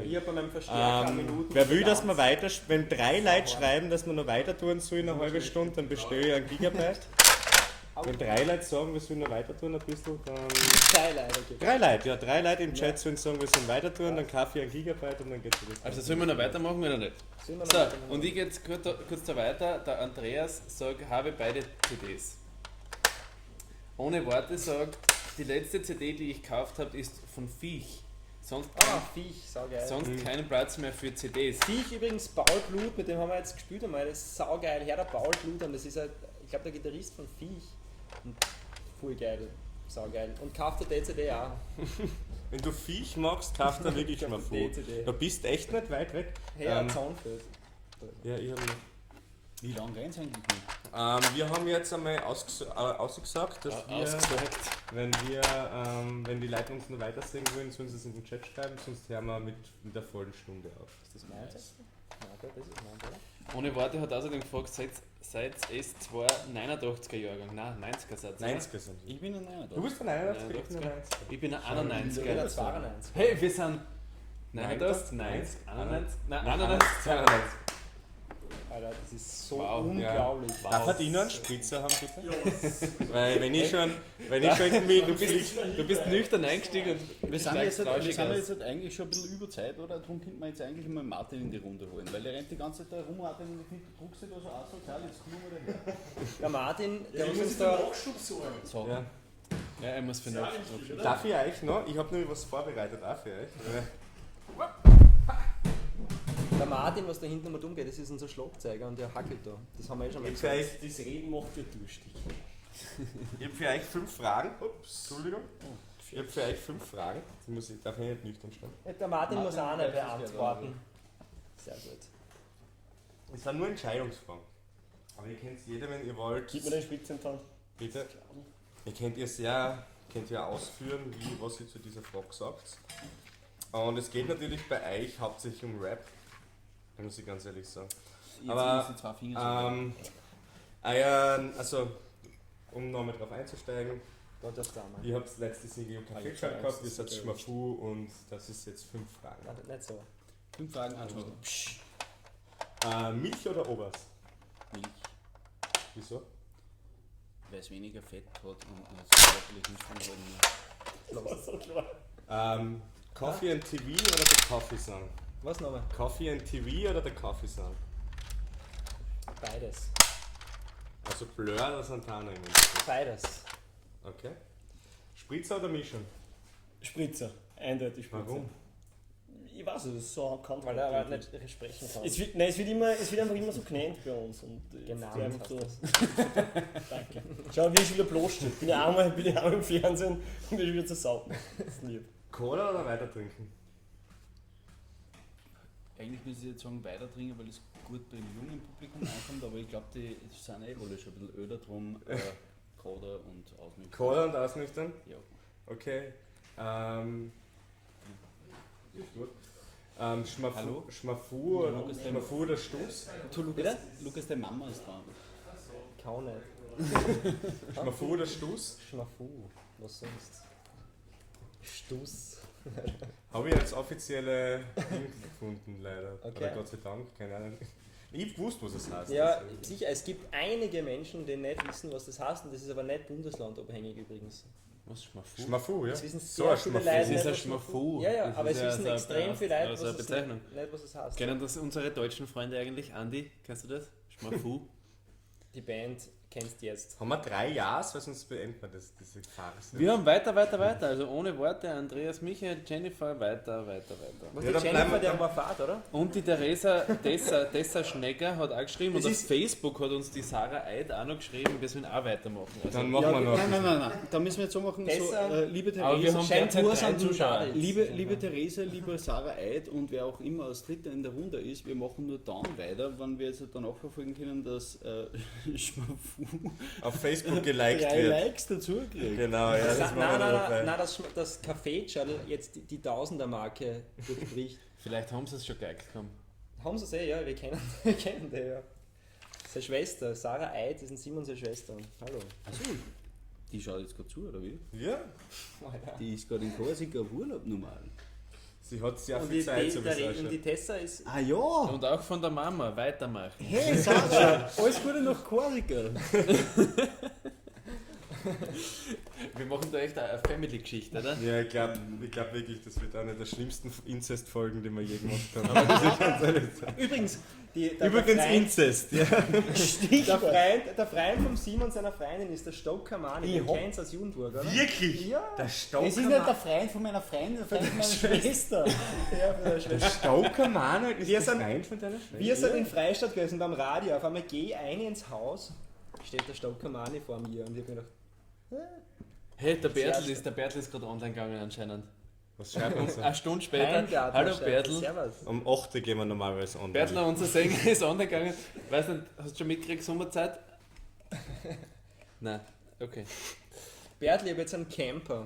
Ich habe bei meinem Verstärker Minuten. Wer will, dass man weiter, wenn 3 Leute schreiben, dass man noch weiter tun soll in einer halben Stunde, dann bestelle ich einen Gigabyte. Wenn 3 Leute sagen, wir sollen noch weiter tun ein bisschen, dann... 3 leider gibt. 3 Leute, ja, 3 Leute im Chat sollen sagen, wir sollen weiter tun, dann kaufe ich einen Gigabyte und dann geht's wieder. Also sollen wir noch weitermachen oder nicht? Sollen wir noch So, weitermachen? und ich gehe jetzt kurz da weiter. Der Andreas sagt, habe beide CDs. Ohne Worte sagt, die letzte CD, die ich gekauft habe, ist von Viech. Sonst, Viech, saugeil. sonst keinen Platz mehr für CDs. Viech übrigens, Paul Blut, mit dem haben wir jetzt gespielt einmal, das ist saugeil. Her der Paul Blut und das ist halt, ich glaube, der Gitarrist von Viech. Und voll geil, saugeil. Und kauft der DCD auch. Wenn du Viech magst, kauf da wirklich mal vor. DCD. Du bist echt nicht weit weg. Her, Zaunfeld. Ja, ich hab noch. Wie lange rennt es eigentlich noch? Wir haben jetzt einmal ausgesagt, dass wir, Ausgesagt. wenn die Leute uns noch weiter sehen wollen, sollen sie es in den Chat schreiben, sonst hören wir mit der vollen Stunde auf. Ist das meins? Nein, das ist meins, oder? Ohne Worte hat außerdem gefragt, seid es zwar 89er Jahrgang? Nein, 90er Satz. 90er sind wir. Ich bin ein Neiner. Du bist ein 91er, ich bin ein 90er. 90er. Ich bin ein Ich 91er. bin 92. Hey, wir sind 89, 90, 91, 91, 92. Alter, das ist so Wow. unglaublich. Darf er noch einen Spritzer haben, bitte? Weil wenn ich schon irgendwie... Du bist nüchtern eingestiegen und Wir sind gleich jetzt, flauschig jetzt aus. halt eigentlich schon ein bisschen über Zeit, oder? Darum könnte man jetzt eigentlich mal Martin in die Runde holen, weil der rennt die ganze Zeit da rum, Martin, und ich finde, du druckst dich da so asozial, jetzt komm mal daher. Der Martin, der Ich muss muss uns den da. Nachschub sagen. So. Ja. Ja, er muss für Ja, noch. nicht, oder? Darf ich euch noch? Ich habe nämlich was vorbereitet auch für euch. Der Martin, was da hinten mal umgeht, das ist unser Schlagzeuger und der hackelt da. Das haben wir eh schon mal Ich habe für, gesagt. euch- Das Reden macht dir durstig. ich hab für euch 5 Fragen. Ups, Entschuldigung. Ich habe für euch 5 Fragen. Darf ich nicht nüchtern stehen? Der Martin muss auch nicht Martin weiß es beantworten. Sehr gut. Es sind nur Entscheidungsfragen. Aber ihr kennt jeder, wenn ihr wollt. Gib mir den Spitzentan. Bitte. Ihr könnt ja ausführen, was ihr zu dieser Frage sagt. Und es geht natürlich bei euch hauptsächlich um Rap. Muss ich ganz ehrlich sagen. Jetzt Aber, muss ich 2 Finger Also, um nochmal drauf einzusteigen, Da darfst du auch mal. ich habe das letzte Single Kaffee gehabt, ihr seid Schmafu und das ist jetzt 5 Fragen. Nein, nicht so. 5 Fragen antworten. Milch oder Obers? Milch, Wieso? weil es weniger Fett hat und es natürlich nicht von Das war so klar. Coffee and TV oder der Coffee Song? Was nochmal? Coffee and TV oder der Coffee Song? Beides. Also Blur oder Santana im Endeffekt. Beides. Okay. Spritzer oder Mischung? Spritzer. Eindeutig Spritzer. Warum? Ich weiß nicht, das ist so kann Weil er halt nicht sprechen kann. es wird einfach immer so genannt bei uns. Und Genau, die einfach so. hast Danke. Schau, wie ich wieder bloßsteht. Bin ich einmal im Fernsehen und ich wieder zur Sau. Das ist lieb. Cola oder weiter trinken? Eigentlich muss ich jetzt sagen, weiter trinken, weil es gut beim jungen Publikum ankommt, aber ich glaube, die sind wohl schon ein bisschen öder drum, Cola und Ausnüchtern. Cola und ausnüchtern? Ja. Okay. Ist gut. Hallo? Schmafu oder Stuss? Du, Lukas, der Mama ist dran. Kaum nicht. Schmafu oder Stuss? Schmafu, was sonst? Stuss. Habe ich jetzt offizielle Ding gefunden, leider. Okay. Oder Gott sei Dank, keine Ahnung. Ich hab gewusst, was es heißt. Ja, Also, sicher, es gibt einige Menschen, die nicht wissen, was das heißt, und das ist aber nicht bundeslandabhängig übrigens. Was Schmafu? Schmafu, ja. Das wissen So sehr ein viele Schmafu. Leute Das ist nicht, ein was Schmafu. Ja, ja, Das aber ist es ja wissen so eine- extrem viele Leute, so eine was es Bezeichnung. nicht, was es heißt. Kennen das unsere deutschen Freunde eigentlich? Andi, kennst du das? Schmafu? Die Band kennst du jetzt. Haben wir 3 Jahre, weil sonst beenden wir diese Farce. Wir haben weiter. Also ohne Worte, Andreas, Michael, Jennifer, weiter. Was Ja, die dann Jennifer, bleiben wir der dann- war Fahrt, oder? Und die Tessa Schnegger hat auch geschrieben Das und auf ist- Facebook hat uns die Sarah Eid auch noch geschrieben, wir sollen auch weitermachen. Also, Dann machen wir noch. Nein. Da müssen wir jetzt so machen, Besser. liebe aber wir Theresa, haben scheint derzeit Kurs 3 an den Zuschauer. Stadel. liebe Theresa, liebe Sarah Eid und wer auch immer als Dritter in der Runde ist, wir machen nur dann weiter, wenn wir jetzt dann auch verfolgen können, dass Schmafu Auf Facebook geliked 3 wird. Likes dazu kriegt. Genau, ja, das machen wir dabei. Nein, das Café-Channel jetzt die Tausender-Marke durchbricht. Vielleicht haben sie es schon geliked. Komm. Haben sie es ja, wir kennen die, ja. Seine Schwester, Sarah Eid, ist ein Simon seine Schwester. Hallo. Achso, die schaut jetzt gerade zu, oder wie? Ja, Die ist gerade in Korsika auf Urlaub normal. sie hat sehr Und viel die, Zeit die, sowieso der, und schon. die Tessa ist. Ah ja! Und auch von der Mama, weitermachen. Hey Sarah, alles Gute nach Korsika. Wir machen da echt eine Family-Geschichte, oder? Ja, ich glaube wirklich, das wird eine der schlimmsten Inzest-Folgen, die wir je gemacht haben. Aber das ist ganz ehrlich sagen. Übrigens, Übrigens Inzest, ja. der Freund von Simon, seiner Freundin, ist der Stoker Mann. Ich Den hab- kennst du aus Jugendburg, oder? Wirklich? Ja. Der Es ist nicht der Freund von meiner Freundin, der Freund von meiner Schwester. Ja, von der Schwester. Stoker Mann ist Wir das sind- Freund von deiner Schwester? Wir sind in Freistadt gewesen beim Radio. Auf einmal gehe ich rein ins Haus, steht der Stocker Mani vor mir und ich habe mir gedacht, Hey, der Bertel ist gerade online gegangen anscheinend. Was schreibt uns Eine Stunde später. Weingarten, Hallo Scheiße, Bertel. Servus. Um 8 Uhr gehen wir normalerweise online. Bertel, unser Sänger ist online gegangen. Weiß nicht, hast du schon mitgekriegt, Sommerzeit? Nein, okay. Bertel, ich habe jetzt einen Camper.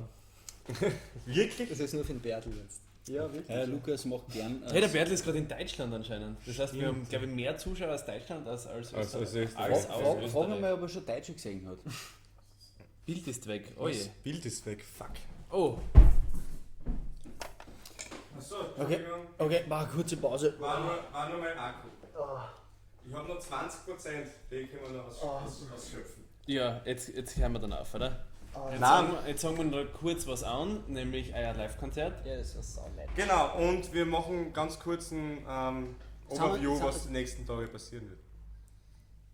Wirklich? Das ist nur für den Bertel jetzt. Ja, wirklich. Lukas macht gern. Hey, der Bertel ist gerade in Deutschland anscheinend. Das heißt, wir haben, glaube ich, mehr Zuschauer aus Deutschland als Österreich. Als Fragen wir mal, ob er schon Deutsche gesehen hat. Bild ist weg. Oh je. Das Bild ist weg, fuck. Oh, Achso, Okay. Okay, mach eine kurze Pause. War nur mein Akku. Ich habe noch 20%, den können wir noch ausschöpfen. ja, jetzt hören wir dann auf, oder? Nein. Jetzt sagen wir noch kurz was an, nämlich euer Live-Konzert. Ja, das ist sau nett. Genau, und wir machen ganz kurz ein Overview, Sagen wir- was die nächsten Tage passieren wird.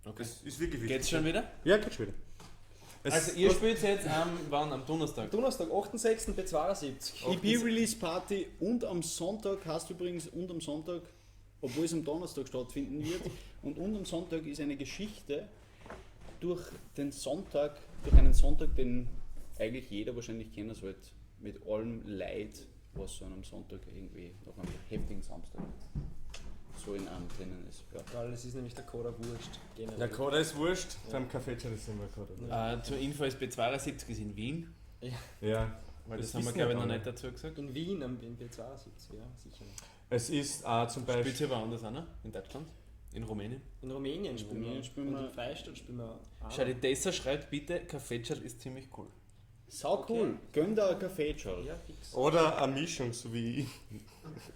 Okay. Das ist wirklich wichtig. Geht's schon wieder? Ja, geht schon wieder. Also ihr spielt jetzt wann? Am Donnerstag? Donnerstag, 8.6. B72. EP-Release Party und am Sonntag heißt übrigens und am Sonntag, obwohl es am Donnerstag stattfinden wird. Und am Sonntag ist eine Geschichte durch einen Sonntag, den eigentlich jeder wahrscheinlich kennen sollte, mit allem Leid, was so an einem Sonntag irgendwie nach einem heftigen Samstag so in einem drinnen ist. Ja. Weil es ist nämlich der Coda wurscht. Generell. Der Coda ist wurscht, beim Café-Chat ist immer Coda. Zur Info ist B72 ist in Wien, Ja, weil Das das haben wir wissen glaube ich ja noch alle. nicht dazu gesagt. In Wien, am B72, ja, sicher. es ist zum Spielt Beispiel. ihr woanders auch noch? In Deutschland? In Rumänien? In Rumänien spielen Rumänien wir. spielen Und wir- in Freistadt spielen wir auch. Schau, die Tessa schreibt bitte, Café-Chat ist ziemlich cool. Sau cool. Gönn da ein Kaffee, Charles. Ja, fix. Oder eine Mischung, so wie ich.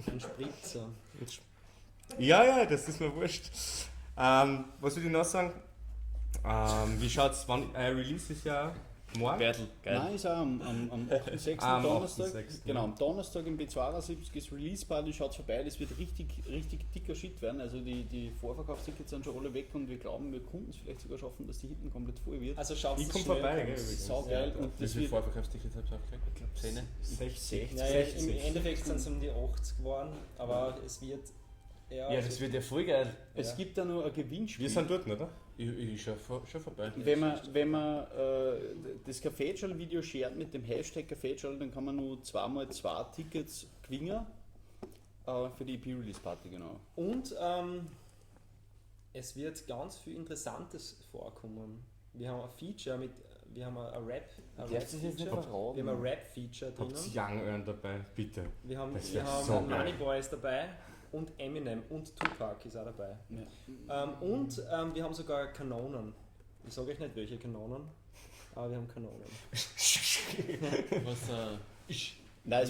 Ein Spritzer. Ja, das ist mir wurscht. Was will ich noch sagen? Wie schaut's, wann Release ist ja Morgen? Bertel, geil. Nein, ist auch am 8.6. Am Donnerstag. 8.6., Genau, am Donnerstag im B72 ist Release Party, schaut vorbei, das wird richtig dicker Shit werden. Also die Vorverkaufstickets sind schon alle weg und wir glauben, wir konnten es vielleicht sogar schaffen, dass die hinten komplett voll wird. Also schaut Ich komm vorbei, gell, übrigens. Saugeil. Und Wie das viele wird Vorverkaufstickets habt ihr aufgelegt? Ich glaube 10. 60. Naja, im Endeffekt sind es um die 80 geworden, aber es wird eher. Ja, das wird ja voll geil. Es gibt da nur ein Gewinnspiel. Wir sind dort, oder? Ich schon vorbei. Wenn man das Café-Video shared mit dem Hashtag Café, dann kann man nur 2x2 Tickets gewinnen für die EP-Release-Party, genau. Und es wird ganz viel Interessantes vorkommen. Wir haben ein Feature mit, wir haben ein Rap-Feature drinnen. Habt ihr Young Earn dabei? Bitte. Wir haben Das wär so geil. Money Boys dabei und Eminem und Tupac ist auch dabei. Ja. Und wir haben sogar Kanonen. Ich sage euch nicht welche Kanonen, aber wir haben Kanonen. Was, Nein,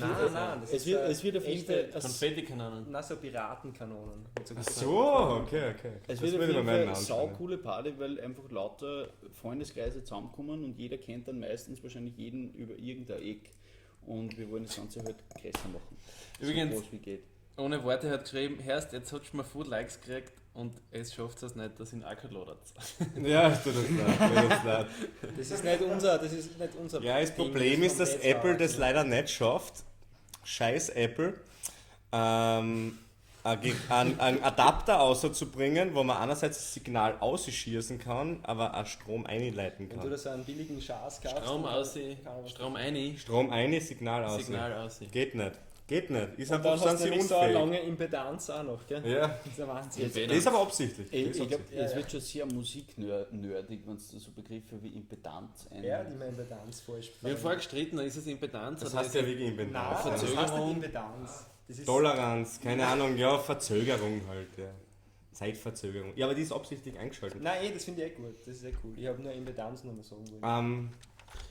das es wird auf jeden Fall Konfettikanonen. Na, so Piratenkanonen. Ach so, okay. Es Das wird auf würde jeden man Fall meinen eine sau anschauen. coole Party, weil einfach lauter Freundeskreise zusammenkommen und jeder kennt dann meistens wahrscheinlich jeden über irgendein Eck. Und wir wollen das Ganze halt größer machen. Übrigens- So groß wie geht. Ohne Worte hat geschrieben, Herst, jetzt hast du mal 4 Likes gekriegt und es schafft es nicht, dass ihn auch kein lodert. Ja, es tut uns leid. Das ist nicht unser Ja, das Ding, Problem ist, dass vom Apple Netzwerk. das leider nicht schafft. Scheiß Apple. Einen Adapter auszubringen, wo man einerseits das Signal ausschießen kann, aber auch Strom einleiten Wenn du kann. da so einen billigen Schaß kaufst, Strom dann aus, kann man was- Strom ein, Strom ein, Signal aus. Signal aus. Geht nicht. Ist Und einfach dann sind hast du sie nämlich so eine unfähig. lange Impedanz auch noch, gell? Ja, Das ist ein Wahnsinn. das ist aber absichtlich. Das Ich ist glaube, absichtlich. es wird schon sehr musiknerdig, wenn du so Begriffe wie Impedanz Ja, die mir Impedanz falsch Wir haben vorher gestritten, ist es Impedanz Das oder heißt ist ja es wirklich Nein, Inventar. das heißt nicht Verzögerung. Impedanz. Das ist Toleranz, keine Ahnung, ja, Verzögerung halt, ja. Zeitverzögerung. Ja, aber die ist absichtlich eingeschaltet. Nein, das finde ich gut. Das ist cool. Ich habe nur Impedanz noch mal sagen wollen.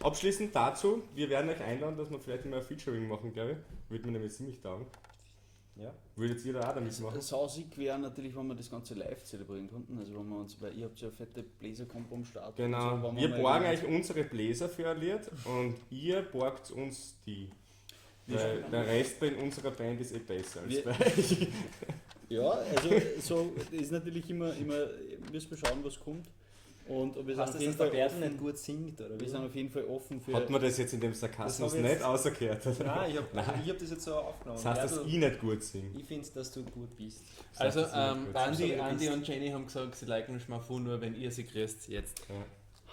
Abschließend dazu, wir werden euch einladen, dass wir vielleicht mal ein Featuring machen, glaube ich. Würde mir nämlich ziemlich taugen. Ja. Würdet ihr da auch damit machen? Sausig wäre natürlich, wenn wir das Ganze live zelebrieren konnten. Also wenn wir uns, weil ihr habt ja eine fette Bläserkombo am Start. Genau. und so, wenn Wir mal borgen irgendwie- euch unsere Bläser für ein Lied und ihr borgt uns die. Weil der Rest bei unserer Band ist eh besser als Wir- bei euch. Ja, also so ist natürlich immer müssen wir schauen, was kommt. Und wir sind Heißt auf das, jeden dass der Fall Bertel offen. nicht gut singt, oder Wir wie? sind auf jeden Fall offen für. Hat man das jetzt in dem Sarkasmus Das hab ich nicht ausgekehrt? Oder? Nein, ich hab das jetzt so aufgenommen. Das heißt, dass Bertel, ich nicht gut singe. ich finde, dass du gut bist. Das Also, heißt, dass ich nicht gut singe. Andi und Jenny haben gesagt, sie liken Schmafu nur, wenn ihr sie grüßt jetzt. Ja.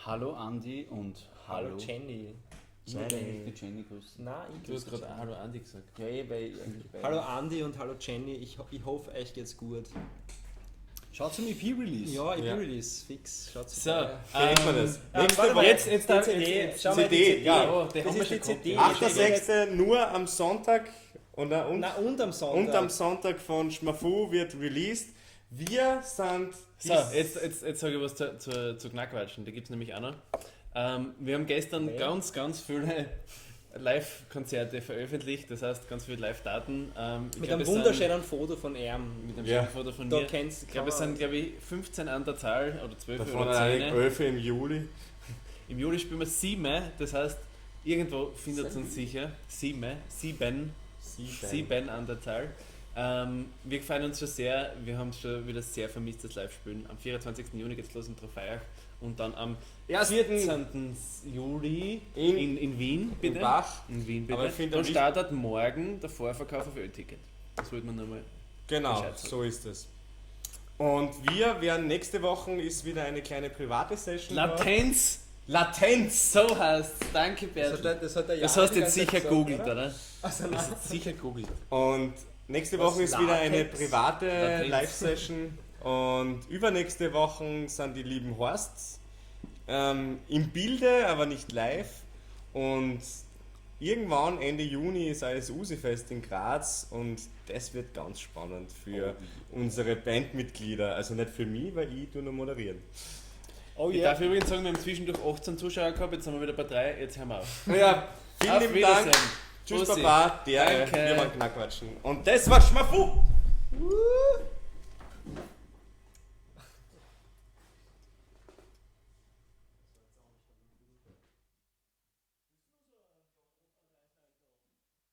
Hallo Andi und hallo. Jenny. Ich will eigentlich die Jenny grüßen. Nein, ich Du hast grüße gerade Jenny. Hallo Andi gesagt. Ja, weil eigentlich beide. Hallo Andi und hallo Jenny. Ich hoffe, euch geht's gut. Schaut zum EP-Release. Ja, ich Ja. bin release. Fix. Schaut So, Denkt man das? Nächste warte mal, Woche. jetzt darf- CD. jetzt- Schau mal, die CD, CD. ja. Oh, den Das haben wir ist schon die CD. gehabt. 8.6. nur am Sonntag und am Sonntag von Schmafu wird released. Wir sind. So, jetzt sage ich was zu Knackwatschen, da gibt es nämlich auch noch. Wir haben gestern Nee. ganz viele Live-Konzerte veröffentlicht, das heißt ganz viele Live-Daten. Ich Mit glaub, einem es sind- wunderschönen Foto von ihm. Mit einem Ja. schönen Foto von Da mir. kennst Ich glaube, es sind 15 an der Zahl, oder 12 Davon oder 10. 11 im Juli. Im Juli spielen wir 7, das heißt, irgendwo findet es uns sicher. 7 an der Zahl. Wir gefallen uns schon sehr, wir haben schon wieder sehr vermisst, das Live-Spielen. Am 24. Juni geht es los in Trofeiach und dann am 14. Juli in Wien, bitte. In Bach. In Wien, bitte. Aber ich finde Dann wichtig- startet morgen der Vorverkauf auf Ö-Ticket. Das wollte man nochmal. Genau, Bescheid sagen. so ist es. Und wir werden nächste Woche ist wieder eine kleine private Session. da. Latenz! So heißt es. Danke, Bertel. Das hat der Das Jan hast du die jetzt ganze Zeit sicher gesagt, googelt, oder? oder? Also Das nein. ist sicher googelt. Und nächste Was, Woche ist wieder eine Latex? private Latenz. Live-Session. Und übernächste Woche sind die lieben Horsts. Im Bilde, aber nicht live. Und irgendwann Ende Juni ist alles Usi-Fest in Graz und das wird ganz spannend für unsere Bandmitglieder. Also nicht für mich, weil ich tue nur moderieren. Oh Ich ja. darf übrigens sagen, wir haben zwischendurch 18 Zuschauer gehabt, jetzt sind wir wieder bei 3, jetzt hören wir auf. Ja, vielen Auf lieben Dank. Wiedersehen. Tschüss Bussi. Papa, der Danke. wir waren Knackwatschen. Und das war Schmafu!